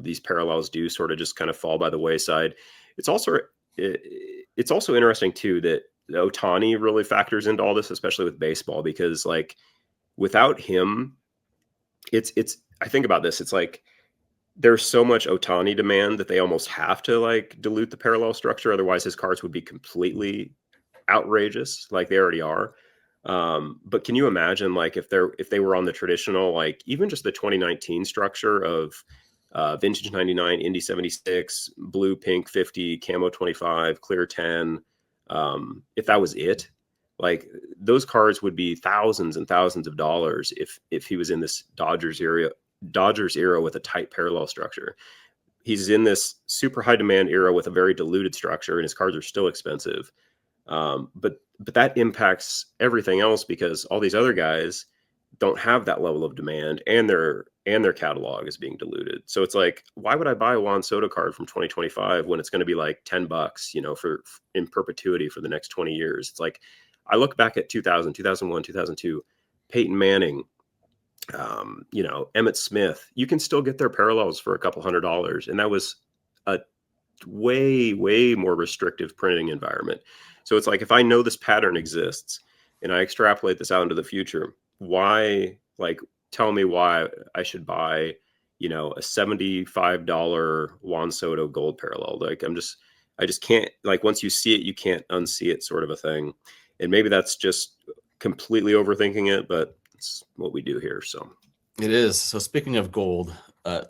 [SPEAKER 2] these parallels do sort of just kind of fall by the wayside. It's also interesting too that Ohtani really factors into all this, especially with baseball, because like without him, I think about this, it's like there's so much Ohtani demand that they almost have to like dilute the parallel structure. Otherwise his cards would be completely outrageous, like they already are. But can you imagine like if they were on the traditional, like even just the 2019 structure of vintage 99, Indy 76, blue, pink 50, camo 25, clear 10, if that was it, like those cards would be thousands and thousands of dollars if he was in this Dodgers era with a tight parallel structure. He's in this super high demand era with a very diluted structure, and his cards are still expensive. But that impacts everything else because all these other guys don't have that level of demand, and their catalog is being diluted. So it's like, why would I buy a Juan Soto card from 2025 when it's going to be like $10, for in perpetuity for the next 20 years? It's like, I look back at 2000, 2001, 2002, Peyton Manning, Emmitt Smith, you can still get their parallels for a couple $100. And that was a way, way more restrictive printing environment. So it's like, if I know this pattern exists and I extrapolate this out into the future, tell me why I should buy, a $75 Juan Soto gold parallel. Like I just can't, like, once you see it, you can't unsee it, sort of a thing. And maybe that's just completely overthinking it, but it's what we do here. So
[SPEAKER 1] it is. So speaking of gold,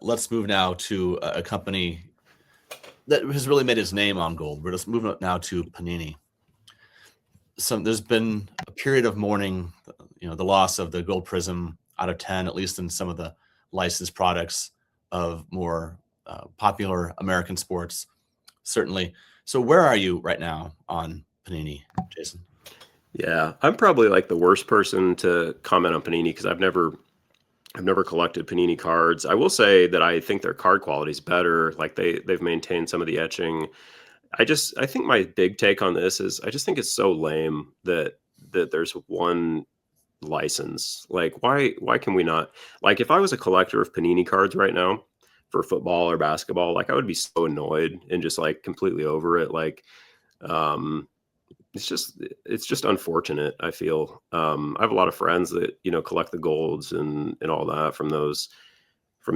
[SPEAKER 1] let's move now to a company that has really made its name on gold. We're just moving up now to Panini. There's been a period of mourning, the loss of the gold prism out of 10, at least in some of the licensed products of more popular American sports, certainly. So where are you right now on Panini, Jason?
[SPEAKER 2] Yeah, I'm probably like the worst person to comment on Panini because I've never collected Panini cards. I will say that I think their card quality is better. Like they've maintained some of the etching. I think my big take on this is I just think it's so lame that that there's one license. Like, why can we not? Like, if I was a collector of Panini cards right now for football or basketball, like I would be so annoyed and just like completely over it. Like, um, it's just unfortunate. I feel I have a lot of friends that collect the golds and all that from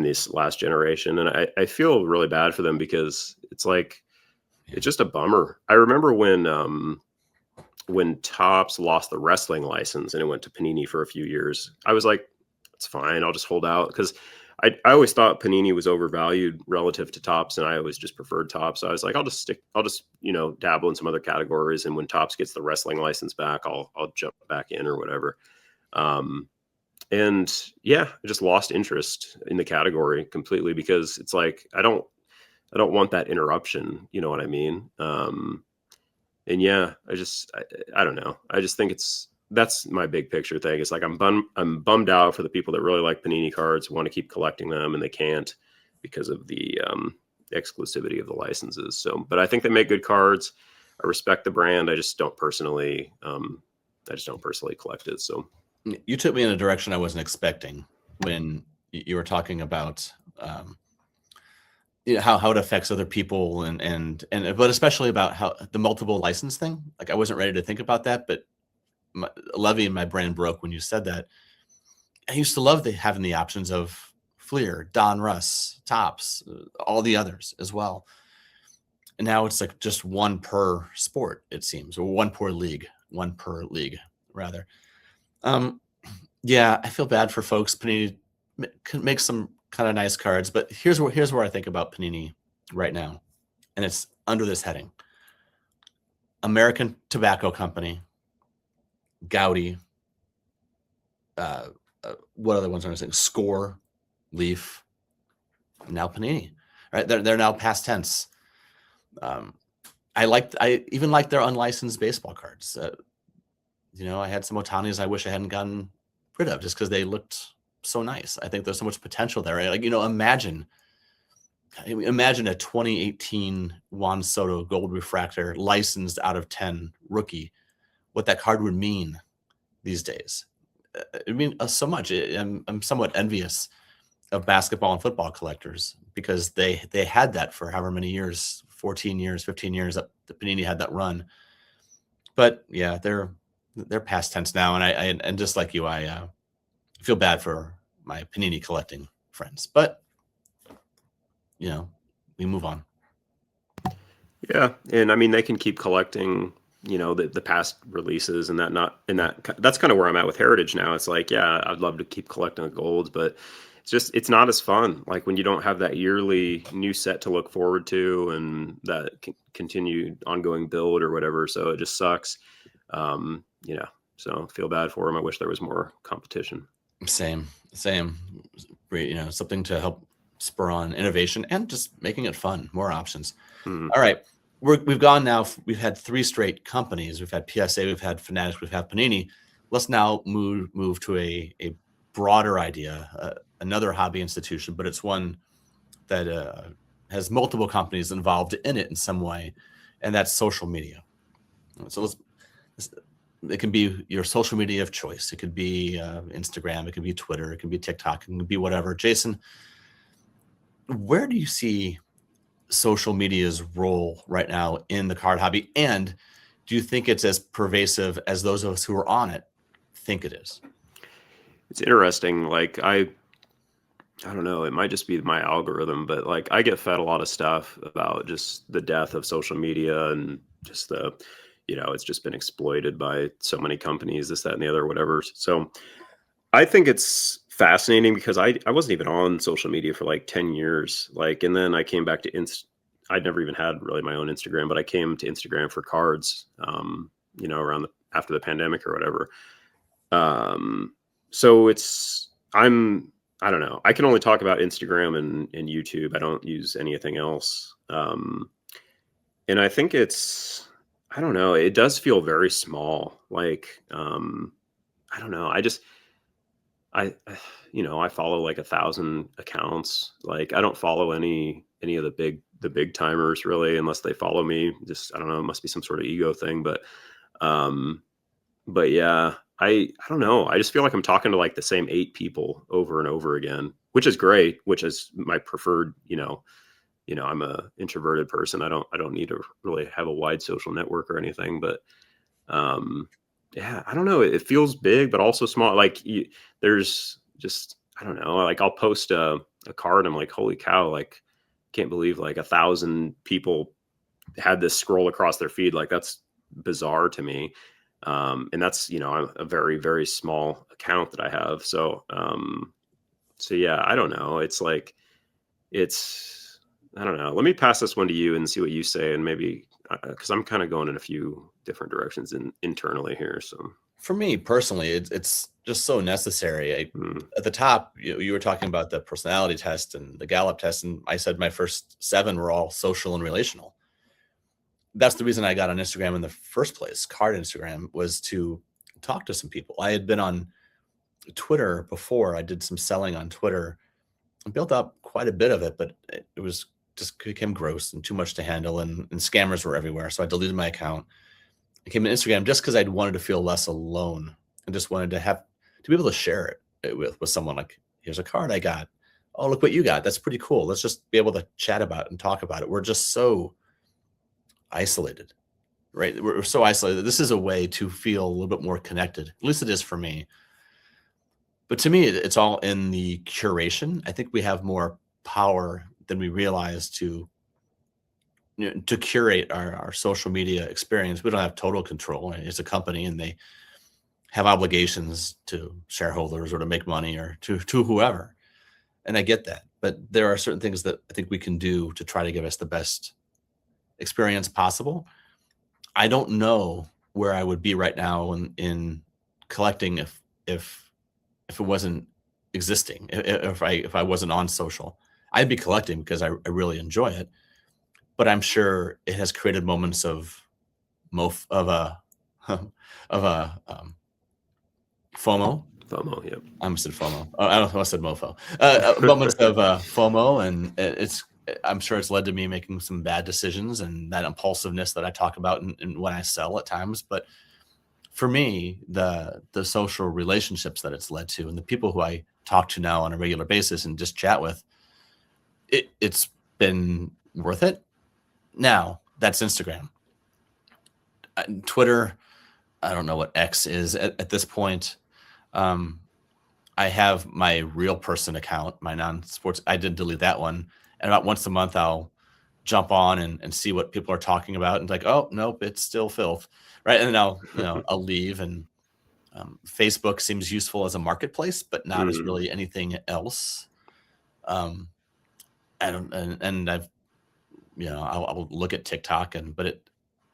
[SPEAKER 2] this last generation, and I feel really bad for them because it's like it's just a bummer. I remember when Topps lost the wrestling license and it went to Panini for a few years. I was like, it's fine, I'll just hold out, because I always thought Panini was overvalued relative to Topps, and I always just preferred Topps. So I was like, I'll just dabble in some other categories, and when Topps gets the wrestling license back, I'll jump back in or whatever. And yeah, I just lost interest in the category completely because it's like I don't want that interruption. You know what I mean? And yeah, I don't know. I just think that's my big picture thing. It's like I'm bummed out for the people that really like Panini cards, want to keep collecting them, and they can't because of the exclusivity of the licenses. So, but I think they make good cards. I respect the brand. I just don't personally collect it. So
[SPEAKER 1] You took me in a direction I wasn't expecting when you were talking about how it affects other people and but especially about how the multiple license thing. Like I wasn't ready to think about that, but Levy in my brain broke when you said that. I used to love having the options of Fleer, Don Russ, Topps, all the others as well. And now it's like just one per sport, it seems, or one per league, rather. Yeah, I feel bad for folks. Panini can make some kind of nice cards, but here's where I think about Panini right now, and it's under this heading: American Tobacco Company, Gaudi. What other ones are I saying? Score, Leaf, now Panini. Right? They're now past tense. I even like their unlicensed baseball cards. I had some Otanis I wish I hadn't gotten rid of just because they looked so nice. I think there's so much potential there. Right? Like, imagine a 2018 Juan Soto gold refractor licensed out of 10 rookie, what that card would mean these days. I mean, so much. I'm somewhat envious of basketball and football collectors because they had that for however many years, 14 years, 15 years that the Panini had that run. But yeah, they're past tense now, and just like you, I feel bad for my Panini collecting friends. But we move on.
[SPEAKER 2] yeah, and I mean they can keep collecting, the past releases and that's kind of where I'm at with Heritage now. It's like, yeah, I'd love to keep collecting the golds, but it's not as fun. Like when you don't have that yearly new set to look forward to and that continued ongoing build or whatever. So it just sucks. So feel bad for them. I wish there was more competition.
[SPEAKER 1] Same. Something to help spur on innovation and just making it fun, more options.
[SPEAKER 2] Mm-hmm.
[SPEAKER 1] All right. We've gone now. We've had 3 straight companies. We've had PSA, we've had Fanatics, we've had Panini. Let's now move to a broader idea, another hobby institution, but it's one that has multiple companies involved in it in some way, and that's social media. So it can be your social media of choice. It could be Instagram, it could be Twitter, it can be TikTok, it can be whatever. Jason, where do you see social media's role right now in the card hobby, and do you think it's as pervasive as those of us who are on it think it is?
[SPEAKER 2] It's interesting. Like I don't know, it might just be my algorithm, but like I get fed a lot of stuff about just the death of social media and just it's just been exploited by so many companies, this, that, and the other, whatever. So I think it's fascinating because I wasn't even on social media for like 10 years. Like, and then I came back to I'd never even had really my own Instagram, but I came to Instagram for cards, around after the pandemic or whatever. So I don't know. I can only talk about Instagram and YouTube. I don't use anything else. And I think I don't know. It does feel very small. Like, I don't know. I follow like 1,000 accounts. Like I don't follow any of the big timers really, unless they follow me. Just, I don't know, it must be some sort of ego thing. But but yeah, I don't know. I just feel like I'm talking to like the same 8 people over and over again, which is great, which is my preferred, I'm a introverted person. I don't need to really have a wide social network or anything, but um yeah, I don't know. It feels big, but also small. Like there's just, I don't know. Like I'll post a card. I'm like, holy cow! Like, can't believe like 1,000 people had this scroll across their feed. Like that's bizarre to me. And that's, a very, very small account that I have. So yeah, I don't know. It's like, it's, I don't know. Let me pass this one to you and see what you say. And maybe, cause I'm kind of going in a few different directions internally here. So,
[SPEAKER 1] For me personally, it's just so necessary.
[SPEAKER 2] mm,
[SPEAKER 1] At the top, you were talking about the personality test and the Gallup test, and I said my first 7 were all social and relational. That's the reason I got on Instagram in the first place. Card Instagram was to talk to some people. I had been on Twitter before. I did some selling on Twitter and built up quite a bit of it, but it was just became gross and too much to handle, and scammers were everywhere. So I deleted my account. I came to Instagram just because I'd wanted to feel less alone and just wanted to be able to share it with someone. Like, here's a card I got. Oh, look what you got. That's pretty cool. Let's just be able to chat about it and talk about it. We're just so isolated, right? We're so isolated. This is a way to feel a little bit more connected. At least it is for me. But to me, it's all in the curation. I think we have more power than we realize to curate our social media experience. We don't have total control. It's a company, and they have obligations to shareholders or to make money or to whoever. And I get that. But there are certain things that I think we can do to try to give us the best experience possible. I don't know where I would be right now in collecting if it wasn't existing, if I wasn't on social. I'd be collecting because I really enjoy it, but I'm sure it has created moments of of a of a FOMO.
[SPEAKER 2] FOMO. Yep.
[SPEAKER 1] I almost said FOMO. I almost said MoFo. Moments of FOMO, and I'm sure it's led to me making some bad decisions and that impulsiveness that I talk about in when I sell at times. But for me, the social relationships that it's led to, and the people who I talk to now on a regular basis and just chat with, it's been worth it. Now that's Instagram. Twitter, I don't know what X is at this point. Um, I have my real person account, my non-sports. I did delete that one, and about once a month I'll jump on and see what people are talking about, and like, oh nope, it's still filth, right? And then I'll leave. And Facebook seems useful as a marketplace, but not as
[SPEAKER 2] Mm,
[SPEAKER 1] really anything else. Um, I don't, and I've I'll look at TikTok, but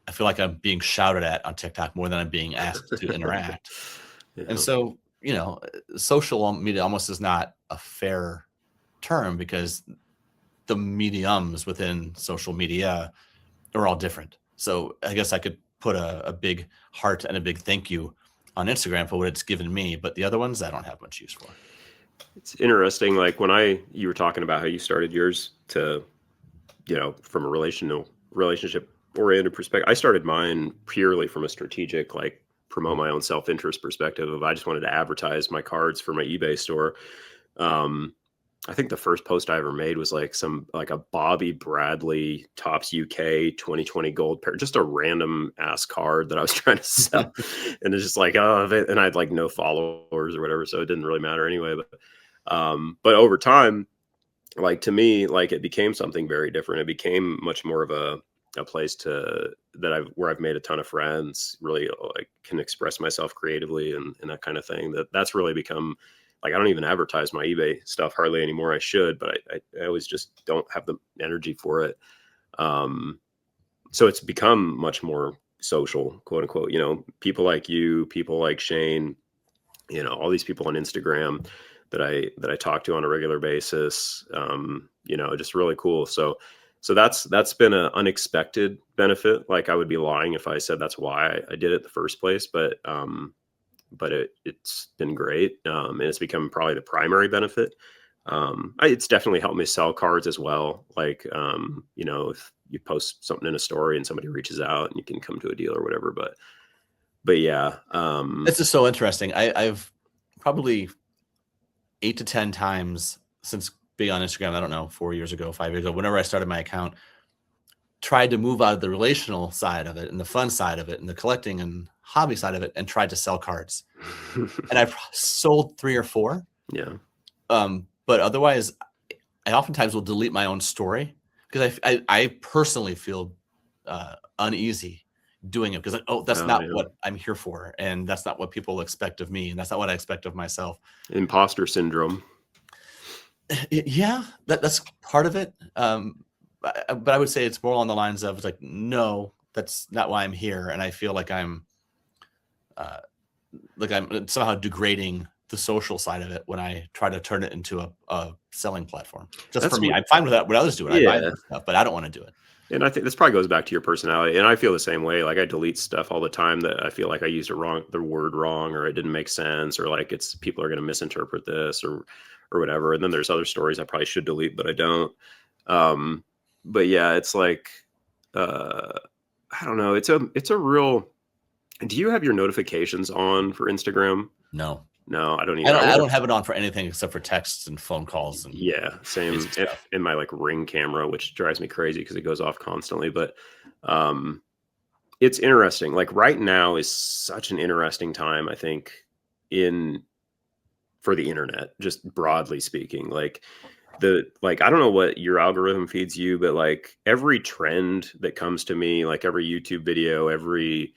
[SPEAKER 1] I feel like I'm being shouted at on TikTok more than I'm being asked to interact. And
[SPEAKER 2] yeah.
[SPEAKER 1] so, social media almost is not a fair term because the mediums within social media are all different. So I guess I could put a big heart and a big thank you on Instagram for what it's given me, but the other ones I don't have much use for.
[SPEAKER 2] It's interesting. Like you were talking about how you started yours to, from a relationship oriented perspective. I started mine purely from a strategic, like promote my own self-interest perspective of I just wanted to advertise my cards for my eBay store. Um, I think the first post I ever made was like a Bobby Bradley Topps UK 2020 gold pair, just a random ass card that I was trying to sell. And it's just like, and I had like no followers or whatever. So it didn't really matter anyway. But over time, like to me, like it became something very different. It became much more of a place where I've made a ton of friends, really like can express myself creatively and that kind of thing. That's really become like I don't even advertise my eBay stuff hardly anymore. I should, but I always just don't have the energy for it. Um, so it's become much more social, quote unquote. People like you, people like Shane, all these people on Instagram that I talk to on a regular basis. Just really cool. So that's been an unexpected benefit. Like I would be lying if I said that's why I did it in the first place, but it's been great. And it's become probably the primary benefit. It's definitely helped me sell cards as well. Like, if you post something in a story and somebody reaches out and you can come to a deal or whatever, but yeah,
[SPEAKER 1] This is so interesting. I've probably 8 to 10 times since being on Instagram, I don't know, 4 years ago, 5 years ago, whenever I started my account, tried to move out of the relational side of it and the fun side of it and the collecting and hobby side of it and tried to sell cards. And I've sold 3 or 4.
[SPEAKER 2] yeah.
[SPEAKER 1] But otherwise, I oftentimes will delete my own story because I personally feel uneasy doing it because that's
[SPEAKER 2] Oh,
[SPEAKER 1] not
[SPEAKER 2] yeah.
[SPEAKER 1] what I'm here for, and that's not what people expect of me, and that's not what I expect of myself.
[SPEAKER 2] Imposter syndrome.
[SPEAKER 1] Yeah, that's part of it. But I would say it's more on the lines of like, no, that's not why I'm here, and I feel like I'm somehow degrading the social side of it when I try to turn it into a selling platform. Just
[SPEAKER 2] That's
[SPEAKER 1] for me,
[SPEAKER 2] what,
[SPEAKER 1] I'm fine with that. What others do it, I buy
[SPEAKER 2] yeah.
[SPEAKER 1] that stuff, but I don't want to do it.
[SPEAKER 2] And I think this probably goes back to your personality. And I feel the same way. Like I delete stuff all the time that I feel like I used the word wrong, or it didn't make sense, or like it's people are going to misinterpret this or whatever. And then there's other stories I probably should delete, but I don't. But yeah, it's like, I don't know. It's a real, do you have your notifications on for Instagram?
[SPEAKER 1] No,
[SPEAKER 2] No, I don't
[SPEAKER 1] I
[SPEAKER 2] either.
[SPEAKER 1] don't. I don't have it on for anything except for texts and phone calls and
[SPEAKER 2] Yeah, same
[SPEAKER 1] busy stuff.
[SPEAKER 2] in my like Ring camera, which drives me crazy because it goes off constantly. But um, it's interesting. Like right now is such an interesting time, I think, in for the internet, just broadly speaking. Like I don't know what your algorithm feeds you, but like every trend that comes to me, like every YouTube video, every,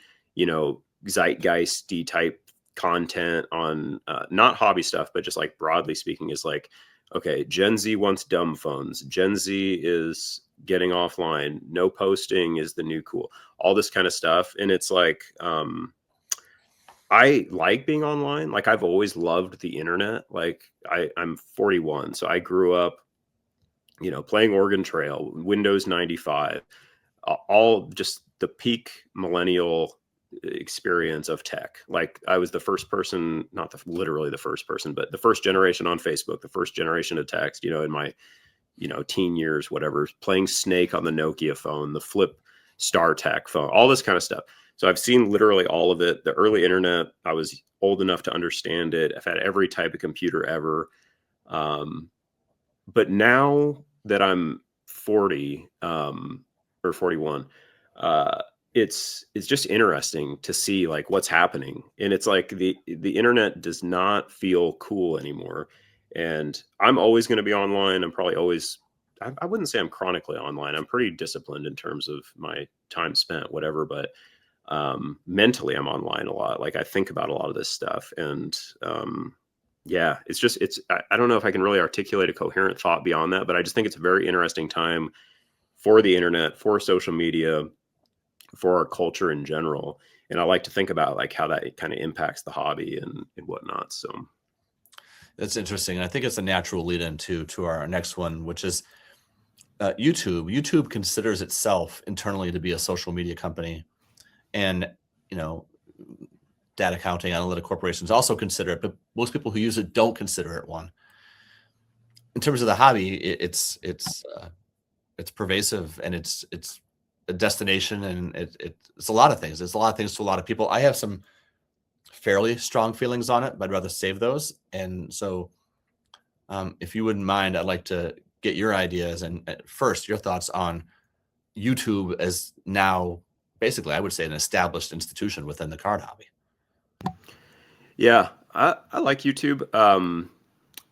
[SPEAKER 2] zeitgeisty type content on not hobby stuff, but just like broadly speaking, is like, okay, Gen Z wants dumb phones. Gen Z is getting offline. No posting is the new cool. All this kind of stuff. And it's like, I like being online. Like I've always loved the internet. Like I'm 41, so I grew up, playing Oregon Trail, Windows 95, all just the peak millennial experience of tech. Like I was the first person, not literally the first person, but the first generation on Facebook, the first generation of text, in my, teen years, whatever, playing Snake on the Nokia phone, the flip StarTAC phone, all this kind of stuff. So I've seen literally all of it. The early internet, I was old enough to understand it. I've had every type of computer ever. But now that I'm 40, or 41, it's just interesting to see like what's happening. And it's like the internet does not feel cool anymore. And I'm always going to be online. I'm probably always, I wouldn't say I'm chronically online. I'm pretty disciplined in terms of my time spent, whatever, but mentally I'm online a lot. Like I think about a lot of this stuff. And yeah, I don't know if I can really articulate a coherent thought beyond that, but I just think it's a very interesting time for the internet, for social media, for our culture in general. And I like to think about like how that kind of impacts the hobby and whatnot. So
[SPEAKER 1] That's interesting. And I think it's a natural lead into to our next one, which is YouTube. YouTube considers itself internally to be a social media company, and you know, data accounting, analytic corporations also consider it, but most people who use it don't consider it one. In terms of the hobby, it's pervasive, and it's a destination, and it's a lot of things. It's a lot of things to a lot of people. I have some fairly strong feelings on it, but I'd rather save those. And so, if you wouldn't mind, I'd like to get your ideas and first your thoughts on YouTube as now basically, I would say, an established institution within the card hobby.
[SPEAKER 2] yeah, I like YouTube.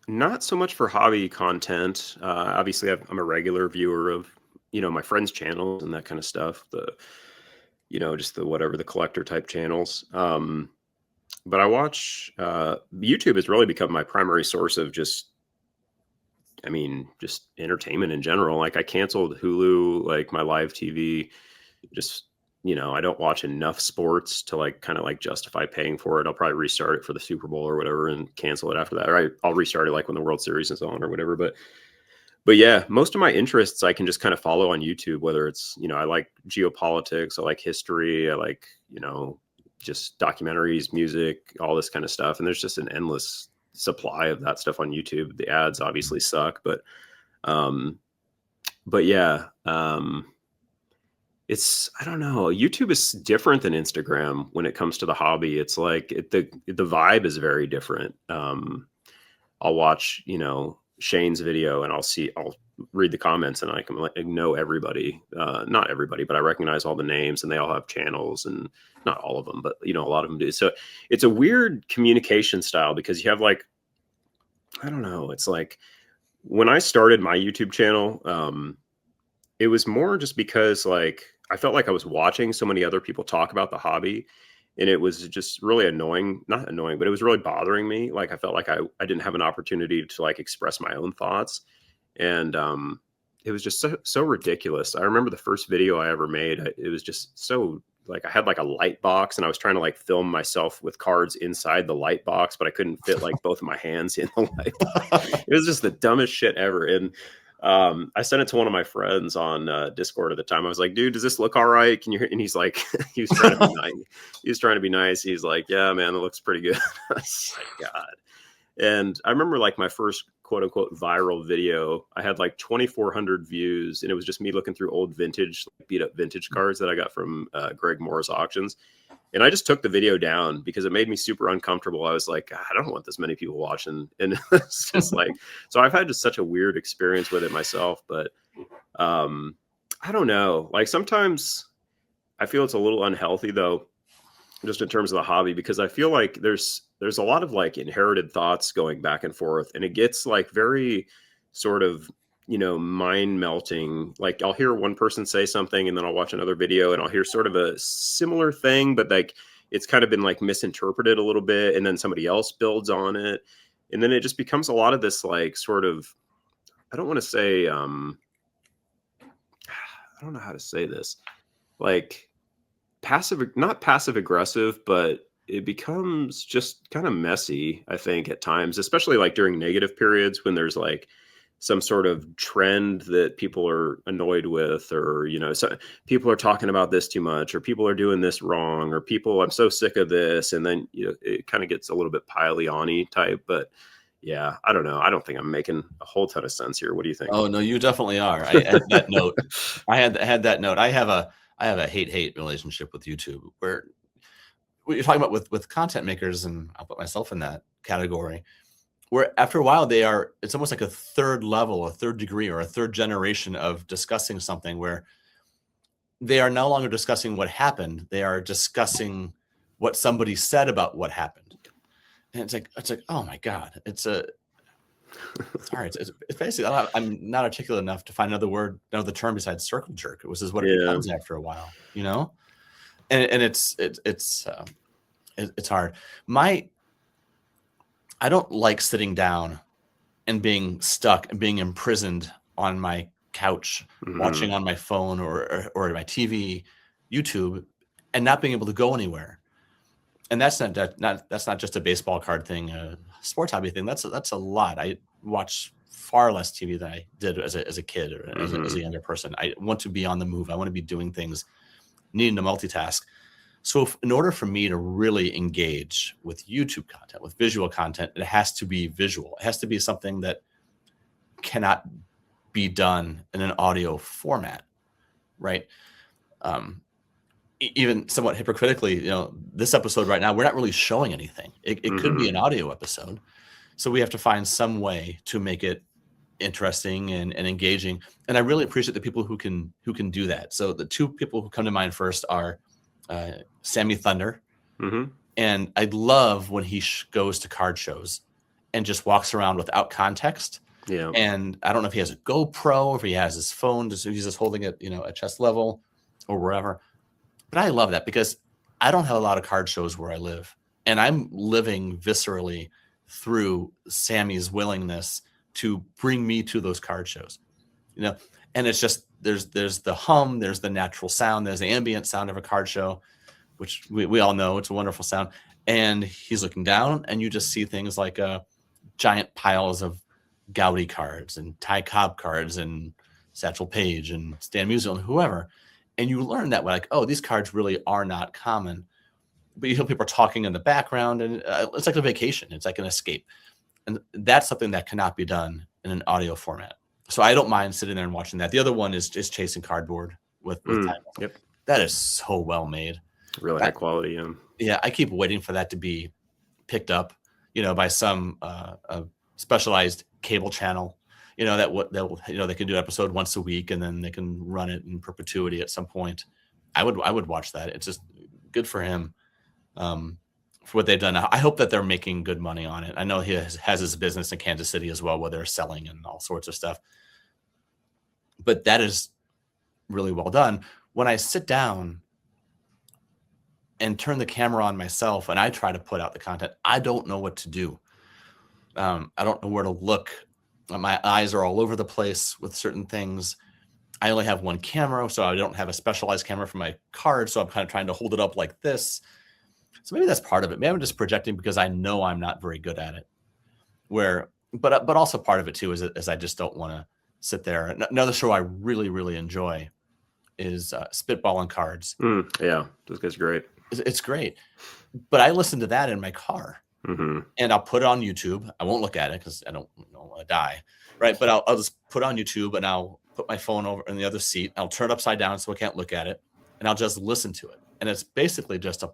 [SPEAKER 2] Not so much for hobby content. Obviously, I'm a regular viewer of, my friends' channels and that kind of stuff. Just the whatever the collector type channels. But I watch YouTube has really become my primary source of just entertainment in general. Like I canceled Hulu, like my live TV, just, I don't watch enough sports to like kind of like justify paying for it. I'll probably restart it for the Super Bowl or whatever and cancel it after that. Or I'll restart it like when the World Series is on or whatever. But yeah, most of my interests I can just kind of follow on YouTube, whether it's, I like geopolitics, I like history, I like, just documentaries, music, all this kind of stuff. And there's just an endless supply of that stuff on YouTube. The ads obviously suck, but yeah, I don't know. YouTube is different than Instagram when it comes to the hobby. It's like the vibe is very different. I'll watch, Shane's video and I'll read the comments and I can like know everybody, not everybody, but I recognize all the names and they all have channels and not all of them, but a lot of them do. So it's a weird communication style because you have like, I don't know. It's like when I started my YouTube channel, it was more just because like I felt like I was watching so many other people talk about the hobby and it was just really annoying, not annoying, but it was really bothering me. Like I felt like I didn't have an opportunity to like express my own thoughts. And it was just so ridiculous. I remember the first video I ever made, it was just so like I had like a light box and I was trying to like film myself with cards inside the light box, but I couldn't fit like both of my hands in the light box. It was just the dumbest shit ever. And I sent it to one of my friends on Discord at the time. I was like, dude, does this look all right? Can you hear? And he's like, he was trying to be nice. He was trying to be nice. He's like, yeah, man, it looks pretty good. I was like, God. And I remember like my first quote unquote viral video, I had like 2,400 views and it was just me looking through old vintage, like beat up vintage cards that I got from Greg Moore's auctions. And I just took the video down because it made me super uncomfortable. I was like, I don't want this many people watching. And it's just like, so I've had just such a weird experience with it myself, but I don't know. Like sometimes I feel it's a little unhealthy though, just in terms of the hobby, because I feel like there's a lot of like inherited thoughts going back and forth and it gets like very sort of, mind melting. Like I'll hear one person say something and then I'll watch another video and I'll hear sort of a similar thing, but like it's kind of been like misinterpreted a little bit and then somebody else builds on it. And then it just becomes a lot of this like sort of, I don't want to say, I don't know how to say this, like not passive aggressive, but it becomes just kind of messy, I think, at times, especially like during negative periods when there's like some sort of trend that people are annoyed with, or, so people are talking about this too much, or people are doing this wrong, or I'm so sick of this. And then, it kind of gets a little bit pile-on-y type, but yeah, I don't know. I don't think I'm making a whole ton of sense here. What do you think?
[SPEAKER 1] Oh no, you definitely are. I had that note. I had that note. I have a hate relationship with YouTube where what you're talking about with content makers, and I'll put myself in that category, where after a while it's almost like a third level, a third degree, or a third generation of discussing something where they are no longer discussing what happened. They are discussing what somebody said about what happened. And it's like, oh my God, sorry. It's basically, I'm not articulate enough to find another term besides circle jerk. It was just what it becomes after a while, and it's hard. I don't like sitting down and being stuck and being imprisoned on my couch, watching on my phone or my TV, YouTube, and not being able to go anywhere. And that's not just a baseball card thing, a sports hobby thing. That's a lot. I watch far less TV than I did as a kid or as a younger person. I want to be on the move. I want to be doing things, needing to multitask. So in order for me to really engage with YouTube content, with visual content, it has to be visual. It has to be something that cannot be done in an audio format, right? Even somewhat hypocritically, this episode right now, we're not really showing anything. It could be an audio episode. So we have to find some way to make it interesting and engaging. And I really appreciate the people who can do that. So the two people who come to mind first are Sammy Thunder. And I love when he goes to card shows and just walks around without context.
[SPEAKER 2] Yeah.
[SPEAKER 1] And I don't know if he has a GoPro or if he has his phone, he's just holding it, at chest level or wherever. But I love that because I don't have a lot of card shows where I live, and I'm living viscerally through Sammy's willingness to bring me to those card shows, and it's just, there's the hum, there's the natural sound, there's the ambient sound of a card show, which we all know it's a wonderful sound. And he's looking down and you just see things like giant piles of Gaudy cards and Ty Cobb cards and Satchel Paige and Stan Musial and whoever. And you learn that way, like, oh, these cards really are not common. But you hear people talking in the background, and it's like a vacation. It's like an escape. And that's something that cannot be done in an audio format. So I don't mind sitting there and watching that. The other one is chasing cardboard with
[SPEAKER 2] Mm,
[SPEAKER 1] titles.
[SPEAKER 2] yep.
[SPEAKER 1] That is so well made.
[SPEAKER 2] Really high quality.
[SPEAKER 1] Yeah, I keep waiting for that to be picked up, by some specialized cable channel. They can do an episode once a week, and then they can run it in perpetuity at some point. I would watch that. It's just good for him, for what they've done. I hope that they're making good money on it. I know he has his business in Kansas City as well, where they're selling and all sorts of stuff. But that is really well done. When I sit down and turn the camera on myself and I try to put out the content, I don't know what to do. I don't know where to look. My eyes are all over the place with certain things. I only have one camera, so I don't have a specialized camera for my card. So I'm kind of trying to hold it up like this. So maybe that's part of it. Maybe I'm just projecting because I know I'm not very good at it. But also part of it too is I just don't want to sit there. Another show I really, really enjoy is Spitballing Cards.
[SPEAKER 2] Yeah, this guy's great.
[SPEAKER 1] It's great. But I listen to that in my car. And I'll put it on YouTube. I won't look at it because I don't want to die, right? But I'll just put it on YouTube, and I'll put my phone over in the other seat. I'll turn it upside down so I can't look at it, and I'll just listen to it. And it's basically just a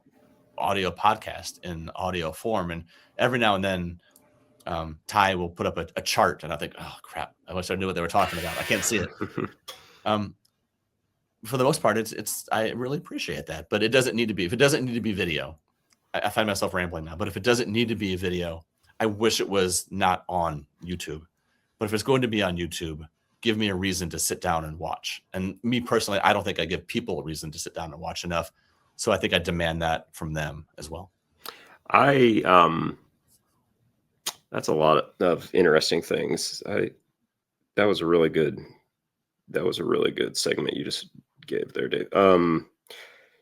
[SPEAKER 1] audio podcast in audio form. And every now and then, Ty will put up a chart, and I think, oh crap, I wish I knew what they were talking about. I can't see it. For the most part, I really appreciate that, but it doesn't need to be. If it doesn't need to be video, I find myself rambling now, but if it doesn't need to be a video, I wish it was not on YouTube. But if it's going to be on YouTube, give me a reason to sit down and watch. And me personally, I don't think I give people a reason to sit down and watch enough. So I think I demand that from them as well.
[SPEAKER 2] That's a lot of interesting things. That was a really good segment you just gave there, Dave.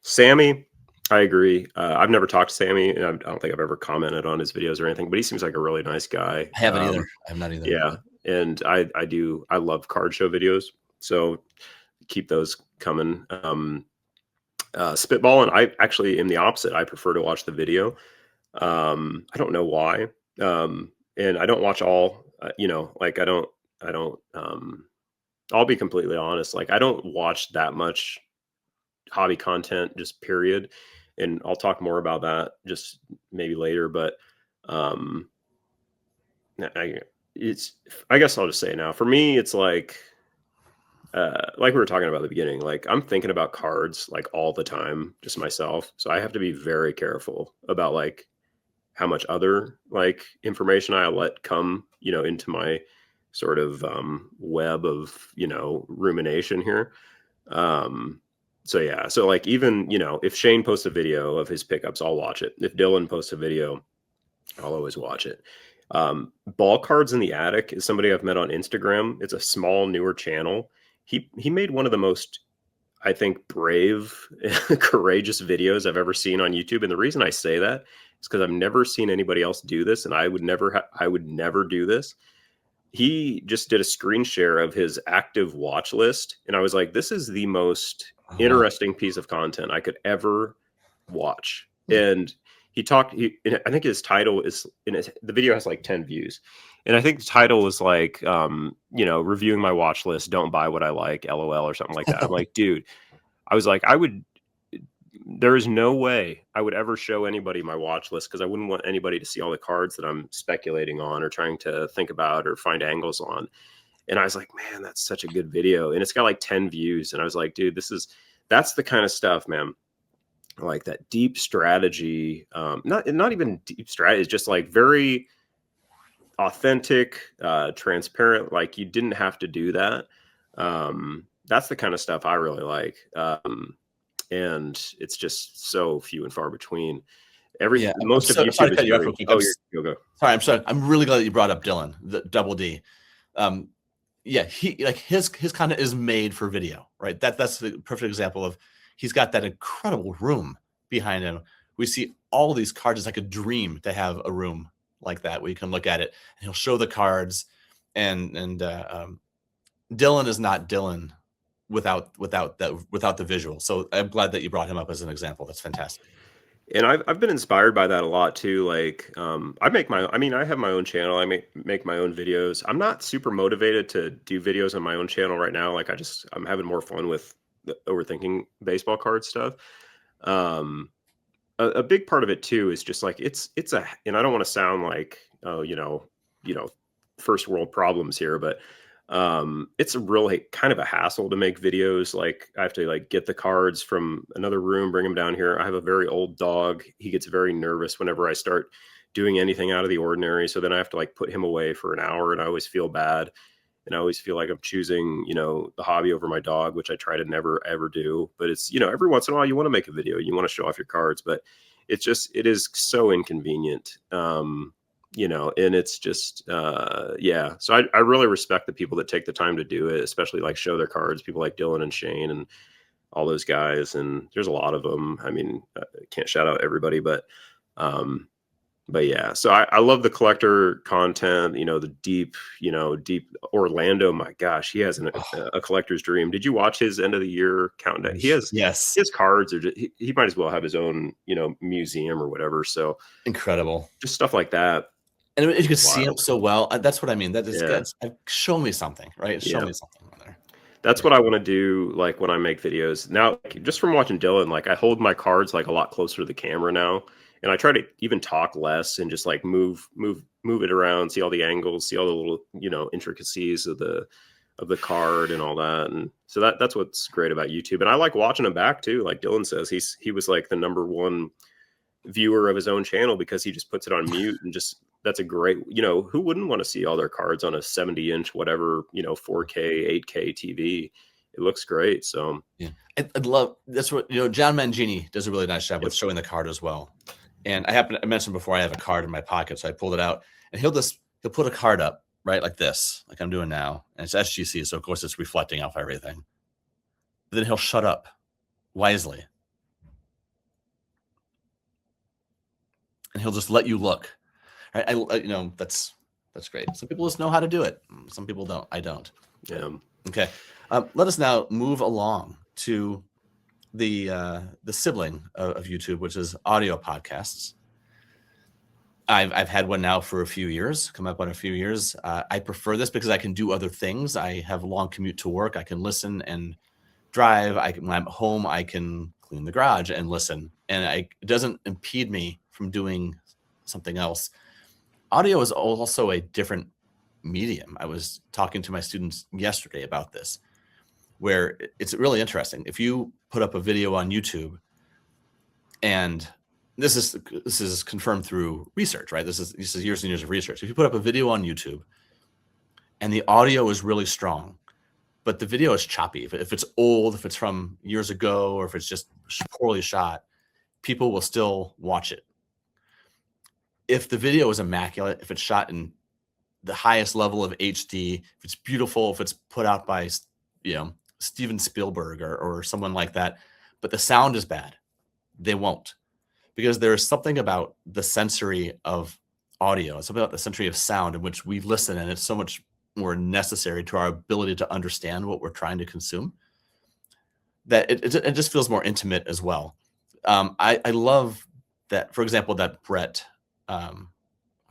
[SPEAKER 2] Sammy, I agree. I've never talked to Sammy, and I don't think I've ever commented on his videos or anything, but he seems like a really nice guy.
[SPEAKER 1] I haven't either. I'm not either.
[SPEAKER 2] Yeah. And I love card show videos. So keep those coming. Spitballing, I actually am the opposite. I prefer to watch the video. I don't know why. And I don't watch all, I'll be completely honest. Like, I don't watch that much hobby content, just period. And I'll talk more about that just maybe later, but, I guess I'll just say now, for me, it's like we were talking about at the beginning, like I'm thinking about cards like all the time, just myself. So I have to be very careful about like how much other like information I let come, into my sort of web of, rumination here. So yeah, so like even, if Shane posts a video of his pickups, I'll watch it. If Dylan posts a video, I'll always watch it. Ball Cards in the Attic is somebody I've met on Instagram. It's a small, newer channel. He made one of the most, I think, brave, courageous videos I've ever seen on YouTube. And the reason I say that is because I've never seen anybody else do this, and I would never do this. He just did a screen share of his active watch list, and I was like, this is the most interesting piece of content I could ever watch. And he talked, I think his title is, the video has like 10 views. And I think the title is like, reviewing my watch list, don't buy what I like, LOL, or something like that. I'm like, dude, I was like, there is no way I would ever show anybody my watch list, because I wouldn't want anybody to see all the cards that I'm speculating on or trying to think about or find angles on. And I was like, man, that's such a good video. And it's got like 10 views. And I was like, dude, that's the kind of stuff, man. Like that deep strategy, not even deep strategy, it's just like very authentic, transparent. Like you didn't have to do that. That's the kind of stuff I really like. And it's just so few and far between. Most of YouTube
[SPEAKER 1] sorry to cut
[SPEAKER 2] is
[SPEAKER 1] you off
[SPEAKER 2] very,
[SPEAKER 1] real quick.
[SPEAKER 2] go.
[SPEAKER 1] Sorry, I'm sorry. I'm really glad that you brought up Dylan, the Double D. Yeah, he like his content is made for video, right? That's the perfect example of, he's got that incredible room behind him. We see all these cards. It's like a dream to have a room like that where you can look at it, and he'll show the cards. And Dylan is not Dylan without the visual. So I'm glad that you brought him up as an example. That's fantastic.
[SPEAKER 2] And I've been inspired by that a lot too. Like, I have my own channel. I make my own videos. I'm not super motivated to do videos on my own channel right now. Like I'm having more fun with the overthinking baseball card stuff. A big part of it too is just like it's a, and I don't want to sound like, oh, first world problems here, but it's a really kind of a hassle to make videos. Like I have to like get the cards from another room, bring them down here. I have a very old dog. He gets very nervous whenever I start doing anything out of the ordinary. So then I have to like put him away for an hour, and I always feel bad. And I always feel like I'm choosing, the hobby over my dog, which I try to never, ever do. But it's, every once in a while you want to make a video, you want to show off your cards, but it is so inconvenient. And it's just, yeah. So I really respect the people that take the time to do it, especially like show their cards, people like Dylan and Shane and all those guys. And there's a lot of them. I mean, I can't shout out everybody, but yeah, so I love the collector content, the deep Orlando. My gosh, he has a collector's dream. Did you watch his end of the year countdown?
[SPEAKER 1] Yes.
[SPEAKER 2] His cards are just, he might as well have his own, museum or whatever. So
[SPEAKER 1] incredible.
[SPEAKER 2] Just stuff like that.
[SPEAKER 1] And you can see him so well. That's what I mean. That is good. Show me something, right? Show me something on there.
[SPEAKER 2] That's what I want to do. Like when I make videos now, just from watching Dylan, like I hold my cards like a lot closer to the camera now. And I try to even talk less and just like move it around, see all the angles, see all the little, intricacies of the card and all that. And so that's what's great about YouTube. And I like watching him back too. Like Dylan says, he was like the number 1 viewer of his own channel because he just puts it on mute, and just, that's a great, who wouldn't want to see all their cards on a 70-inch, whatever, 4K, 8K TV. It looks great. So
[SPEAKER 1] yeah, I'd love, that's what, John Mangini does a really nice job with showing the card as well. And I mentioned before, I have a card in my pocket, so I pulled it out, and he'll put a card up, right, like this, like I'm doing now, and it's SGC, so of course it's reflecting off everything. But then he'll shut up wisely, and he'll just let you look. Right? That's great. Some people just know how to do it. Some people don't. I don't.
[SPEAKER 2] Yeah.
[SPEAKER 1] Okay. Let us now move along to the sibling of YouTube, which is audio podcasts. I've had one now for a few years, come up on a few years. I prefer this because I can do other things. I have a long commute to work. I can listen and drive. When I'm home, I can clean the garage and listen, and it doesn't impede me from doing something else. Audio is also a different medium. I was talking to my students yesterday about this, where it's really interesting. If you put up a video on YouTube, and this is confirmed through research, right? This is years and years of research. If you put up a video on YouTube and the audio is really strong, but the video is choppy, if it's old, if it's from years ago, or if it's just poorly shot, people will still watch it. If the video is immaculate, if it's shot in the highest level of HD, if it's beautiful, if it's put out by, Steven Spielberg or someone like that, but the sound is bad, they won't. Because there is something about the sensory of audio, it's about the sensory of sound in which we listen, and it's so much more necessary to our ability to understand what we're trying to consume, that it just feels more intimate as well. I love that, for example, that Brett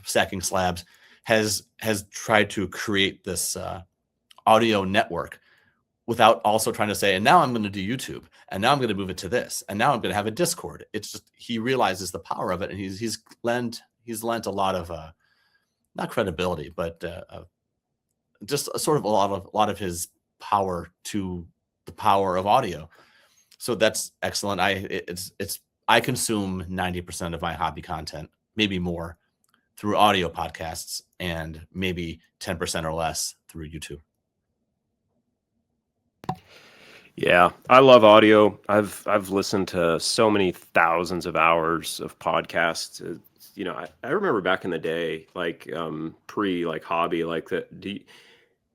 [SPEAKER 1] Stacking Slabs has tried to create this audio network without also trying to say, and now I'm going to do YouTube, and now I'm going to move it to this, and now I'm going to have a Discord. It's just, he realizes the power of it, and he's lent a lot of not credibility, but just a sort of a lot of his power to the power of audio. So that's excellent. I consume 90% of my hobby content, maybe more, through audio podcasts, and maybe 10% or less through YouTube.
[SPEAKER 2] Yeah, I love audio. I've listened to so many thousands of hours of podcasts. I remember back in the day, like pre like hobby, like that.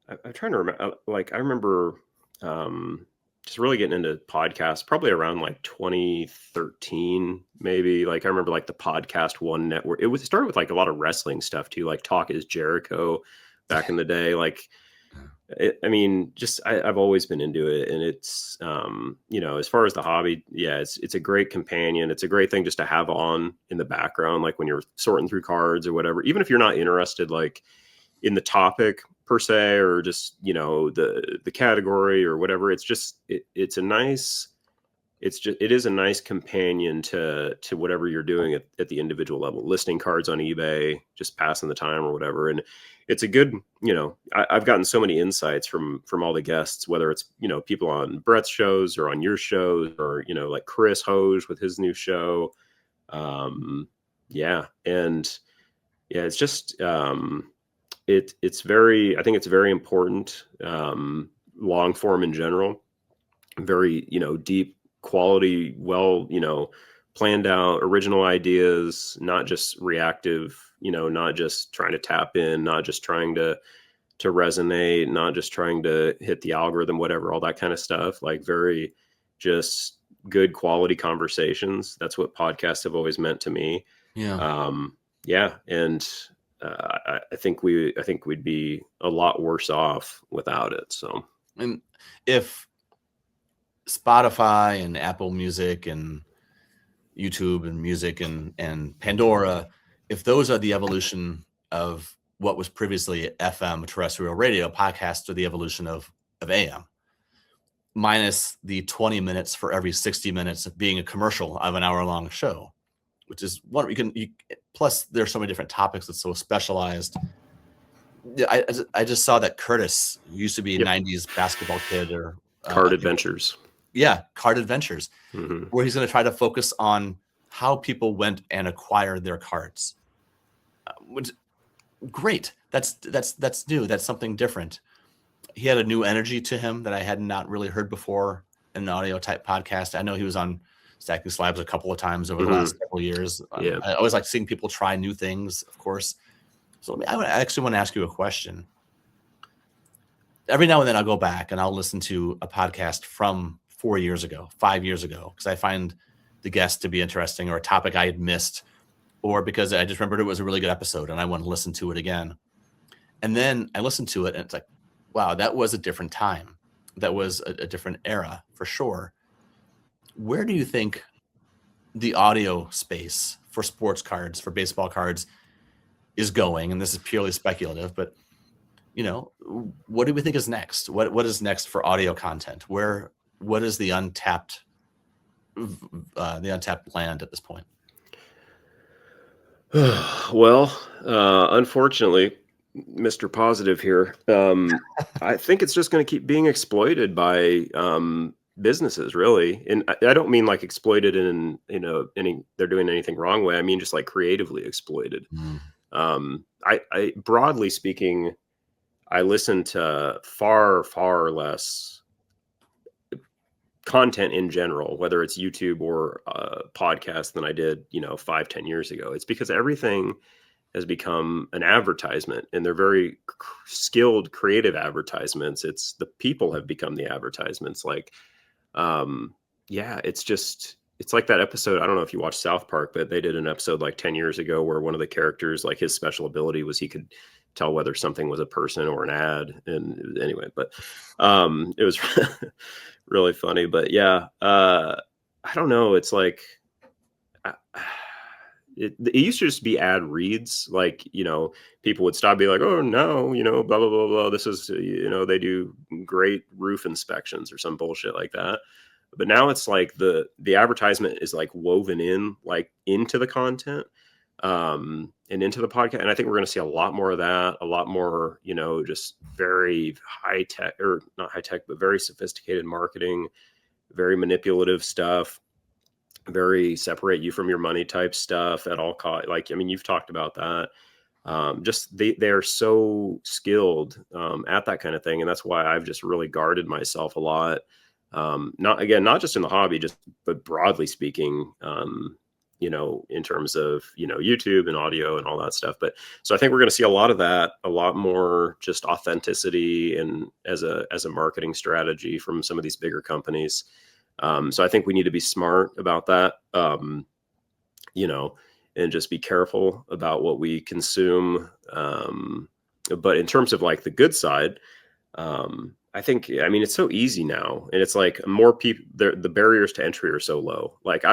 [SPEAKER 2] I'm trying to remember. Like I remember just really getting into podcasts probably around like 2013, maybe. Like I remember like the Podcast One Network. It started with like a lot of wrestling stuff too, like Talk Is Jericho back in the day. Like, I've always been into it, and it's as far as the hobby, yeah, it's a great companion. It's a great thing just to have on in the background, like when you're sorting through cards or whatever. Even if you're not interested, like in the topic per se, or just, you know, the category or whatever. It's just, it's a nice, it is a nice companion to whatever you're doing at the individual level, listing cards on eBay, just passing the time or whatever. And it's a good, you know, I've gotten so many insights from all the guests, whether it's, you know, people on Brett's shows or on your shows, or, you know, like Chris Hoge with his new show. Yeah. And yeah, it's just, it's very, I think it's very important. Long form in general, very, you know, deep quality, well, you know, planned out original ideas, not just reactive, you know, not just trying to tap in, not just trying to resonate, not just trying to hit the algorithm, whatever, all that kind of stuff. Like very just good quality conversations. That's what podcasts have always meant to me.
[SPEAKER 1] Yeah.
[SPEAKER 2] Yeah. And I think we'd be a lot worse off without it. So,
[SPEAKER 1] And if Spotify and Apple Music and YouTube and music and Pandora, if those are the evolution of what was previously FM terrestrial radio, podcasts are the evolution of AM, minus the 20 minutes for every 60 minutes of being a commercial of an hour long show, which is one plus there's so many different topics that's so specialized. I just saw that Curtis used to be a 90s basketball kid, or
[SPEAKER 2] Card Adventures.
[SPEAKER 1] Yeah, Card Adventures,
[SPEAKER 2] Mm-hmm.
[SPEAKER 1] where he's going to try to focus on how people went and acquired their cards. Which, great. That's new. That's something different. He had a new energy to him that I had not really heard before in an audio type podcast. I know he was on Stacking Slabs a couple of times over the last couple of years.
[SPEAKER 2] Yeah.
[SPEAKER 1] I always like seeing people try new things, of course. So I actually want to ask you a question. Every now and then I'll go back and I'll listen to a podcast from 4 years ago, 5 years ago, because I find the guest to be interesting, or a topic I had missed, or because I just remembered it was a really good episode and I want to listen to it again. And then I listen to it and it's like, wow, that was a different time. That was a different era for sure. Where do you think the audio space for sports cards, for baseball cards, is going? And this is purely speculative, but you know, what do we think is next? What is next for audio content? What is the untapped land at this point?
[SPEAKER 2] Well, unfortunately, Mr. Positive here, I think it's just going to keep being exploited by businesses, really. And I don't mean like exploited in, you know, they're doing anything wrong way. I mean just like creatively exploited. I broadly speaking, I listen to far, far less content in general, whether it's YouTube or podcast, than I did, you know, 5-10 years ago. It's because everything has become an advertisement, and they're very skilled, creative advertisements. It's the people have become the advertisements. Like, yeah, it's like that episode. I don't know if you watched South Park, but they did an episode like 10 years ago where one of the characters, like his special ability was he could tell whether something was a person or an ad. And anyway, but it was really funny. But yeah, I don't know. It's like, it used to just be ad reads. Like, you know, people would stop, be like, oh no, you know, blah, blah, blah, blah. This is, you know, they do great roof inspections or some bullshit like that. But now it's like the advertisement is like woven in, like into the content, and into the podcast. And I think we're going to see a lot more of that, a lot more, you know, just very high tech, or not high tech, but very sophisticated marketing, very manipulative stuff, very separate you from your money type stuff at all costs. Like, I mean, you've talked about that. Just they are so skilled at that kind of thing. And that's why I've just really guarded myself a lot. Not just in the hobby, but broadly speaking, you know, in terms of, you know, YouTube and audio and all that stuff. But so I think we're going to see a lot of that, a lot more just authenticity and as a marketing strategy from some of these bigger companies. So I think we need to be smart about that, you know, and just be careful about what we consume. But in terms of like the good side, I think, I mean, it's so easy now, and it's like more people, the barriers to entry are so low. Like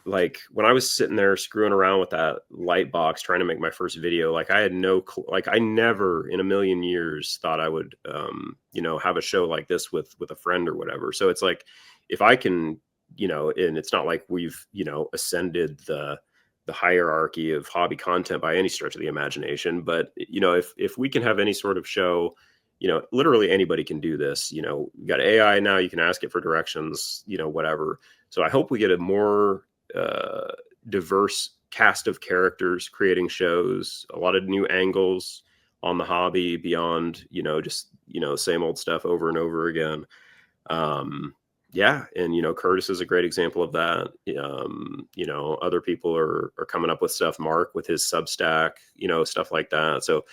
[SPEAKER 2] like when I was sitting there screwing around with that light box trying to make my first video, like I had like I never in a million years thought I would have a show like this with a friend or whatever. So it's like if I can, and it's not like we've, ascended the hierarchy of hobby content by any stretch of the imagination, but if we can have any sort of show, literally anybody can do this. You got AI now, you can ask it for directions, whatever. So I hope we get a more diverse cast of characters creating shows, a lot of new angles on the hobby beyond, just, same old stuff over and over again. Yeah. And, Curtis is a great example of that. Other people are coming up with stuff, Mark with his Substack, stuff like that. So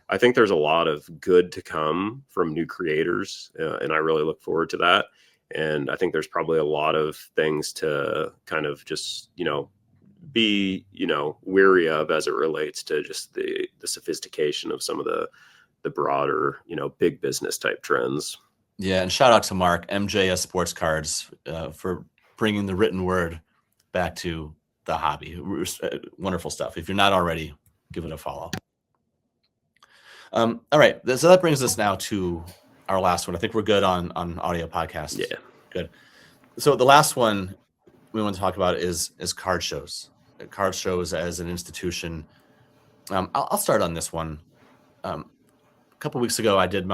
[SPEAKER 2] I think there's a lot of good to come from new creators. And I really look forward to that. And I think there's probably a lot of things to kind of just, be, weary of as it relates to just the sophistication of some of the broader, big business type trends.
[SPEAKER 1] Yeah, and shout out to Mark, MJS Sports Cards, for bringing the written word back to the hobby. Wonderful stuff. If you're not already, give it a follow. All right, so that brings us now to our last one. I think we're good on audio podcasts.
[SPEAKER 2] Yeah,
[SPEAKER 1] good. So the last one we want to talk about is card shows. Card shows as an institution. I'll start on this one. A couple weeks ago, I did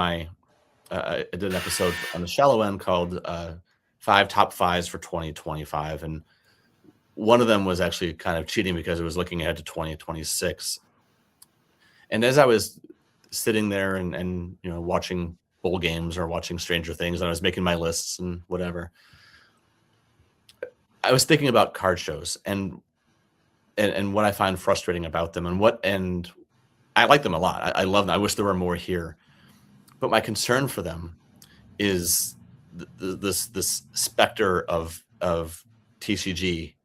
[SPEAKER 1] I did an episode on the shallow end called 5 Top Fives for 2025. And one of them was actually kind of cheating because it was looking ahead to 2026. And as I was sitting there and watching bowl games or watching Stranger Things, and I was making my lists and whatever, I was thinking about card shows and what I find frustrating about them and I like them a lot. I love them. I wish there were more here. But my concern for them is this specter of TCG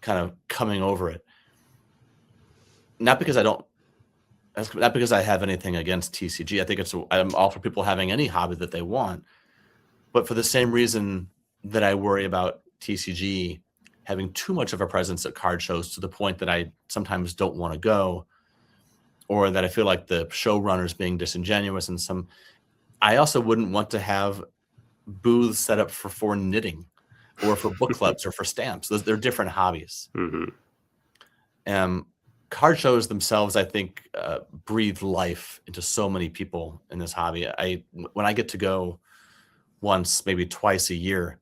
[SPEAKER 1] kind of coming over it. Not because I have anything against TCG. I think I'm all for people having any hobby that they want, but for the same reason that I worry about TCG having too much of a presence at card shows to the point that I sometimes don't want to go, or that I feel like the showrunners being disingenuous and I also wouldn't want to have booths set up for knitting or for book clubs or for stamps. They're different hobbies.
[SPEAKER 2] Mm-hmm.
[SPEAKER 1] Card shows themselves, I think, breathe life into so many people in this hobby. When I get to go once, maybe twice a year,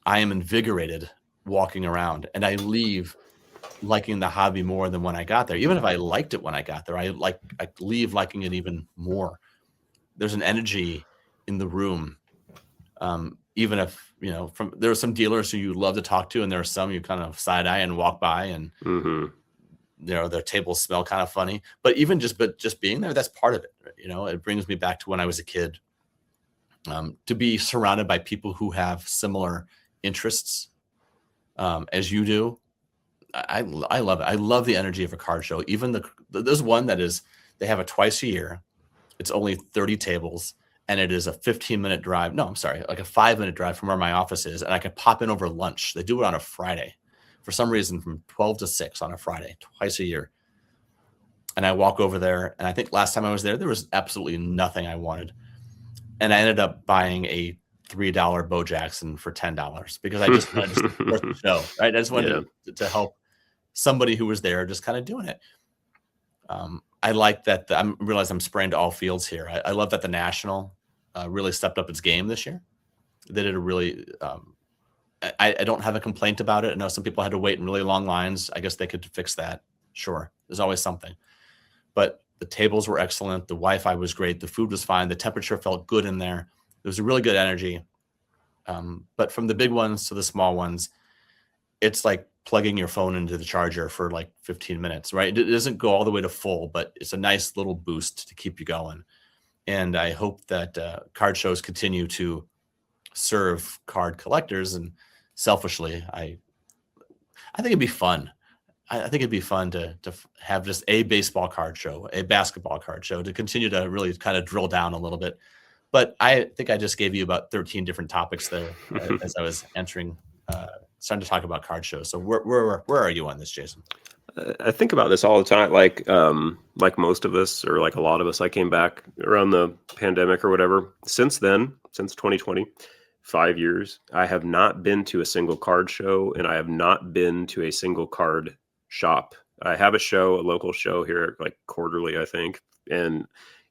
[SPEAKER 1] I am invigorated walking around, and I leave liking the hobby more than when I got there. Even if I liked it when I got there, I leave liking it even more. There's an energy in the room. Even if, there are some dealers who you love to talk to, and there are some you kind of side eye and walk by, and
[SPEAKER 2] Mm-hmm.
[SPEAKER 1] their tables smell kind of funny. But even just being there, that's part of it. It brings me back to when I was a kid. To be surrounded by people who have similar interests as you do, I love it. I love the energy of a card show. Even there's one that they have it twice a year. It's only 30 tables, and it is a 15-minute drive. No, I'm sorry, like a 5-minute drive from where my office is, and I could pop in over lunch. They do it on a Friday, for some reason, from 12 to 6 on a Friday, twice a year. And I walk over there, and I think last time I was there was absolutely nothing I wanted, and I ended up buying a $3 Bo Jackson for $10 because I just wanted to support the show, right? I just wanted to help somebody who was there, just kind of doing it. I like that. I realize I'm spraying to all fields here. I love that the National really stepped up its game this year. They did a really. I don't have a complaint about it. I know some people had to wait in really long lines. I guess they could fix that. Sure, there's always something. But the tables were excellent. The Wi-Fi was great. The food was fine. The temperature felt good in there. There was a really good energy. But from the big ones to the small ones, it's like plugging your phone into the charger for like 15 minutes, right? It doesn't go all the way to full, but it's a nice little boost to keep you going. And I hope that card shows continue to serve card collectors. And selfishly, I think it'd be fun. I think it'd be fun to have just a baseball card show, a basketball card show, to continue to really kind of drill down a little bit. But I think I just gave you about 13 different topics there as I was answering starting to talk about card shows. So where are you on this, Jason?
[SPEAKER 2] I think about this all the time. Like most of us, or like a lot of us, I came back around the pandemic or whatever. Since then, since 2020, 5 years, I have not been to a single card show, and I have not been to a single card shop. I have a local show here, like quarterly, I think. And,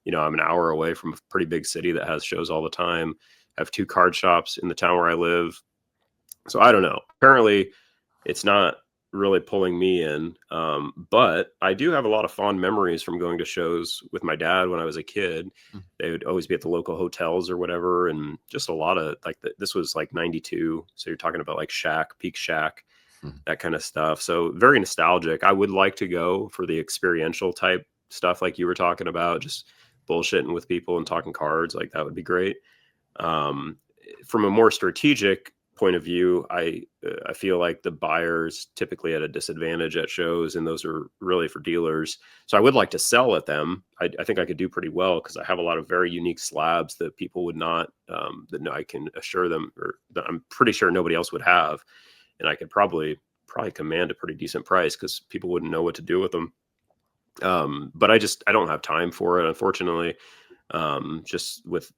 [SPEAKER 2] I'm an hour away from a pretty big city that has shows all the time. I have 2 card shops in the town where I live. So I don't know. Apparently, it's not really pulling me in. But I do have a lot of fond memories from going to shows with my dad when I was a kid. They would always be at the local hotels or whatever. And just a lot of this was like 92. So you're talking about like Peak Shack, that kind of stuff. So very nostalgic. I would like to go for the experiential type stuff like you were talking about, just bullshitting with people and talking cards. Like that would be great. From a more strategic point of view, I feel like the buyers typically at a disadvantage at shows, and those are really for dealers. So I would like to sell at them. I think I could do pretty well because I have a lot of very unique slabs that people would not, that I can assure them, or that I'm pretty sure nobody else would have, and I could probably command a pretty decent price because people wouldn't know what to do with them. But I don't have time for it, unfortunately. Just with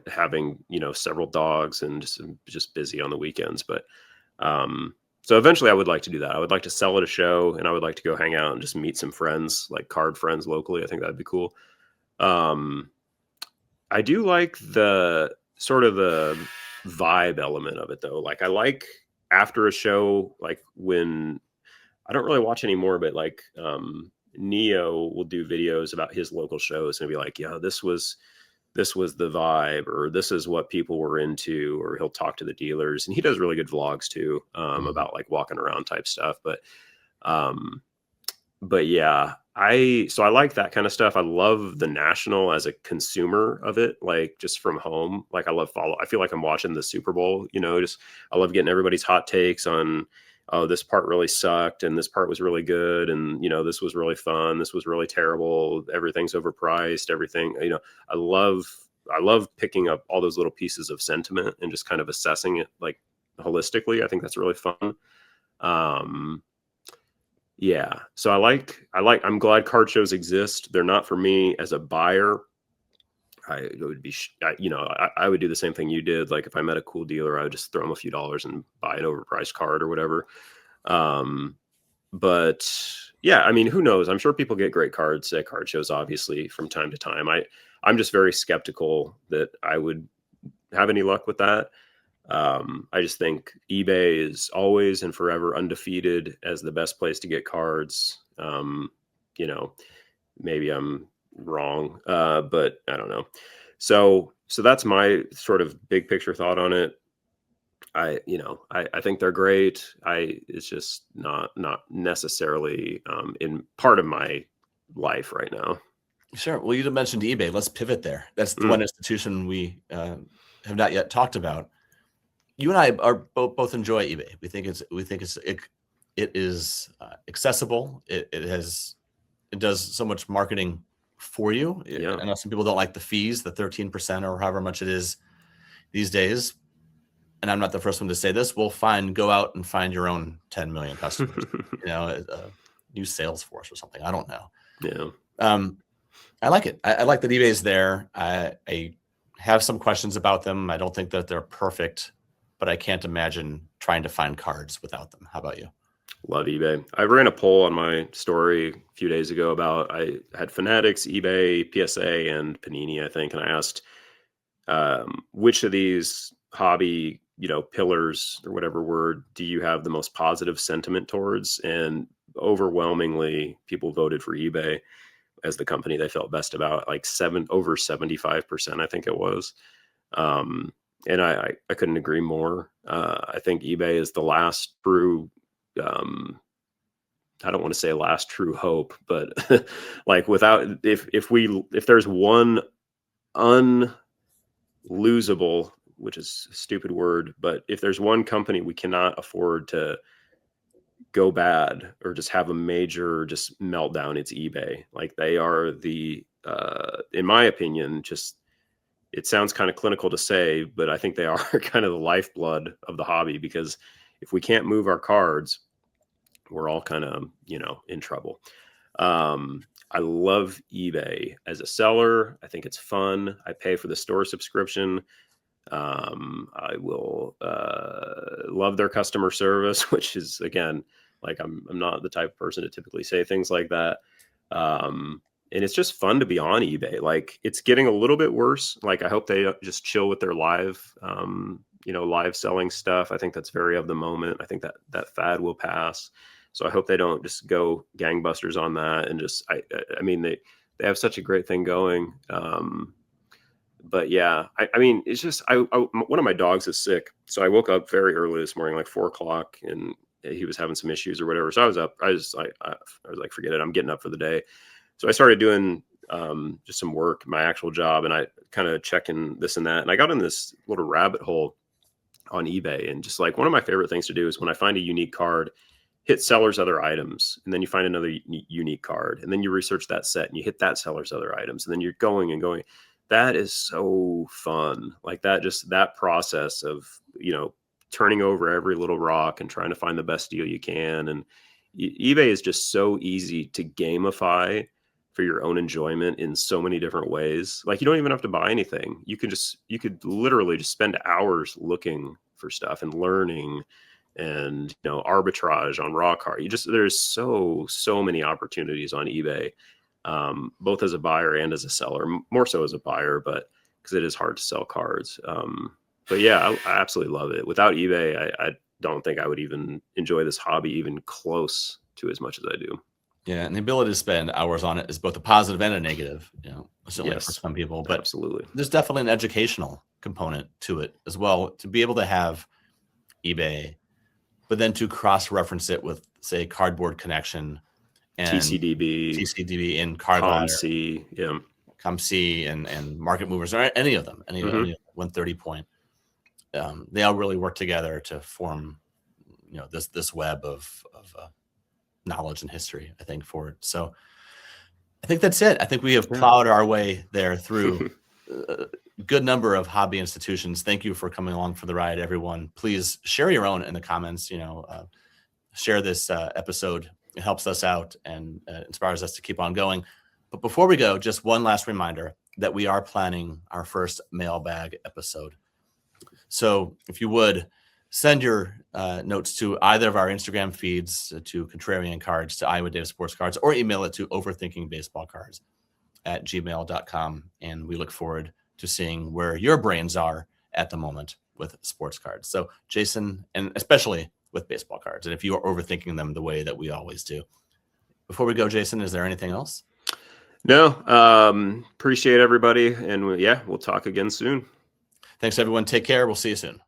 [SPEAKER 2] having several dogs and just busy on the weekends. But so eventually I would like to do that. I would like to sell at a show, and I would like to go hang out and just meet some friends, like card friends locally. I think that'd be cool. I do like the sort of the vibe element of it though. Like I like after a show, like when I don't really watch anymore, but like Neo will do videos about his local shows and be like, yeah, this was the vibe, or this is what people were into, or he'll talk to the dealers, and he does really good vlogs too, about like walking around type stuff. But yeah, I like that kind of stuff. I love the national as a consumer of it, like just from home. Like I feel like I'm watching the Super Bowl, just I love getting everybody's hot takes on, oh, this part really sucked and this part was really good, and this was really fun, this was really terrible, everything's overpriced, everything. I love picking up all those little pieces of sentiment and just kind of assessing it like holistically. I think that's really fun. Yeah, so I'm glad card shows exist. They're not for me as a buyer. I would be, I would do the same thing you did. Like if I met a cool dealer, I would just throw them a few dollars and buy an overpriced card or whatever. But yeah, I mean, who knows? I'm sure people get great cards at card shows, obviously, from time to time. I'm just very skeptical that I would have any luck with that. I just think eBay is always and forever undefeated as the best place to get cards. Maybe I'm wrong, but I don't know. So that's my sort of big picture thought on it. I think they're great. It's just not necessarily in part of my life right now.
[SPEAKER 1] Sure. Well, you mentioned eBay. Let's pivot there. That's the one institution we have not yet talked about. You and I are both enjoy eBay. We think it is accessible. It does so much marketing for you.
[SPEAKER 2] Yeah.
[SPEAKER 1] I know some people don't like the fees, the 13% or however much it is these days. And I'm not the first one to say this. Go out and find your own 10 million customers. Use Salesforce or something. I don't know.
[SPEAKER 2] Yeah.
[SPEAKER 1] I like it. I like that eBay is there. I have some questions about them. I don't think that they're perfect, but I can't imagine trying to find cards without them. How about you?
[SPEAKER 2] Love eBay. I ran a poll on my story a few days ago about, I had Fanatics, eBay, PSA, and Panini, I think. And I asked which of these hobby, pillars or whatever word, do you have the most positive sentiment towards? And overwhelmingly, people voted for eBay as the company they felt best about, like over 75%, I think it was. And I couldn't agree more. I think eBay is the last true, I don't want to say last true hope, but like if there's one unlosable, which is a stupid word, but if there's one company we cannot afford to go bad or just have a major just meltdown, it's eBay. Like they are in my opinion, just, it sounds kind of clinical to say, but I think they are kind of the lifeblood of the hobby, because if we can't move our cards, we're all kind of, in trouble. I love eBay as a seller. I think it's fun. I pay for the store subscription. I will love their customer service, which is, again, like I'm not the type of person to typically say things like that. And it's just fun to be on eBay. Like, it's getting a little bit worse. Like, I hope they just chill with their live selling stuff. I think that's very of the moment. I think that fad will pass. So I hope they don't just go gangbusters on that. And just, I mean, they have such a great thing going. But yeah, I mean, it's just, one of my dogs is sick. So I woke up very early this morning, like 4:00, and he was having some issues or whatever. So I was up, I was like, forget it, I'm getting up for the day. So I started doing just some work, my actual job, and I kind of checking this and that. And I got in this little rabbit hole on eBay. And just like, one of my favorite things to do is when I find a unique card, hit seller's other items, and then you find another unique card, and then you research that set and you hit that seller's other items, and then you're going and going. That is so fun. Like, that process of, turning over every little rock and trying to find the best deal you can. And eBay is just so easy to gamify for your own enjoyment in so many different ways. Like, you don't even have to buy anything. You could literally just spend hours looking for stuff and learning, and arbitrage on raw card. There's so many opportunities on eBay, both as a buyer and as a seller. More so as a buyer, but because it is hard to sell cards. But yeah, I absolutely love it. Without eBay, I don't think I would even enjoy this hobby even close to as much as I do.
[SPEAKER 1] Yeah, and the ability to spend hours on it is both a positive and a negative, certainly
[SPEAKER 2] Yes,
[SPEAKER 1] for some people. But
[SPEAKER 2] absolutely,
[SPEAKER 1] there's definitely an educational component to it as well, to be able to have eBay, but then to cross-reference it with, say, Cardboard Connection and
[SPEAKER 2] TCDB
[SPEAKER 1] and Card Ladder,
[SPEAKER 2] COMC, yeah,
[SPEAKER 1] COMC and Market Movers, or any of them, any 130 point. They all really work together to form, this web of knowledge and history, I think, for it. So I think that's it. I think we have plowed our way there through a good number of hobby institutions. Thank you for coming along for the ride, everyone. Please share your own in the comments. Share this episode. It helps us out and inspires us to keep on going. But before we go, just one last reminder that we are planning our first mailbag episode. So if you would, send your notes to either of our Instagram feeds, to Contrarian Cards, to Iowa Davis Sports Cards, or email it to overthinkingbaseballcards@gmail.com. And we look forward to seeing where your brains are at the moment with sports cards. So Jason, and especially with baseball cards, and if you are overthinking them the way that we always do. Before we go, Jason, is there anything else?
[SPEAKER 2] No, appreciate everybody. And we'll talk again soon.
[SPEAKER 1] Thanks, everyone. Take care. We'll see you soon.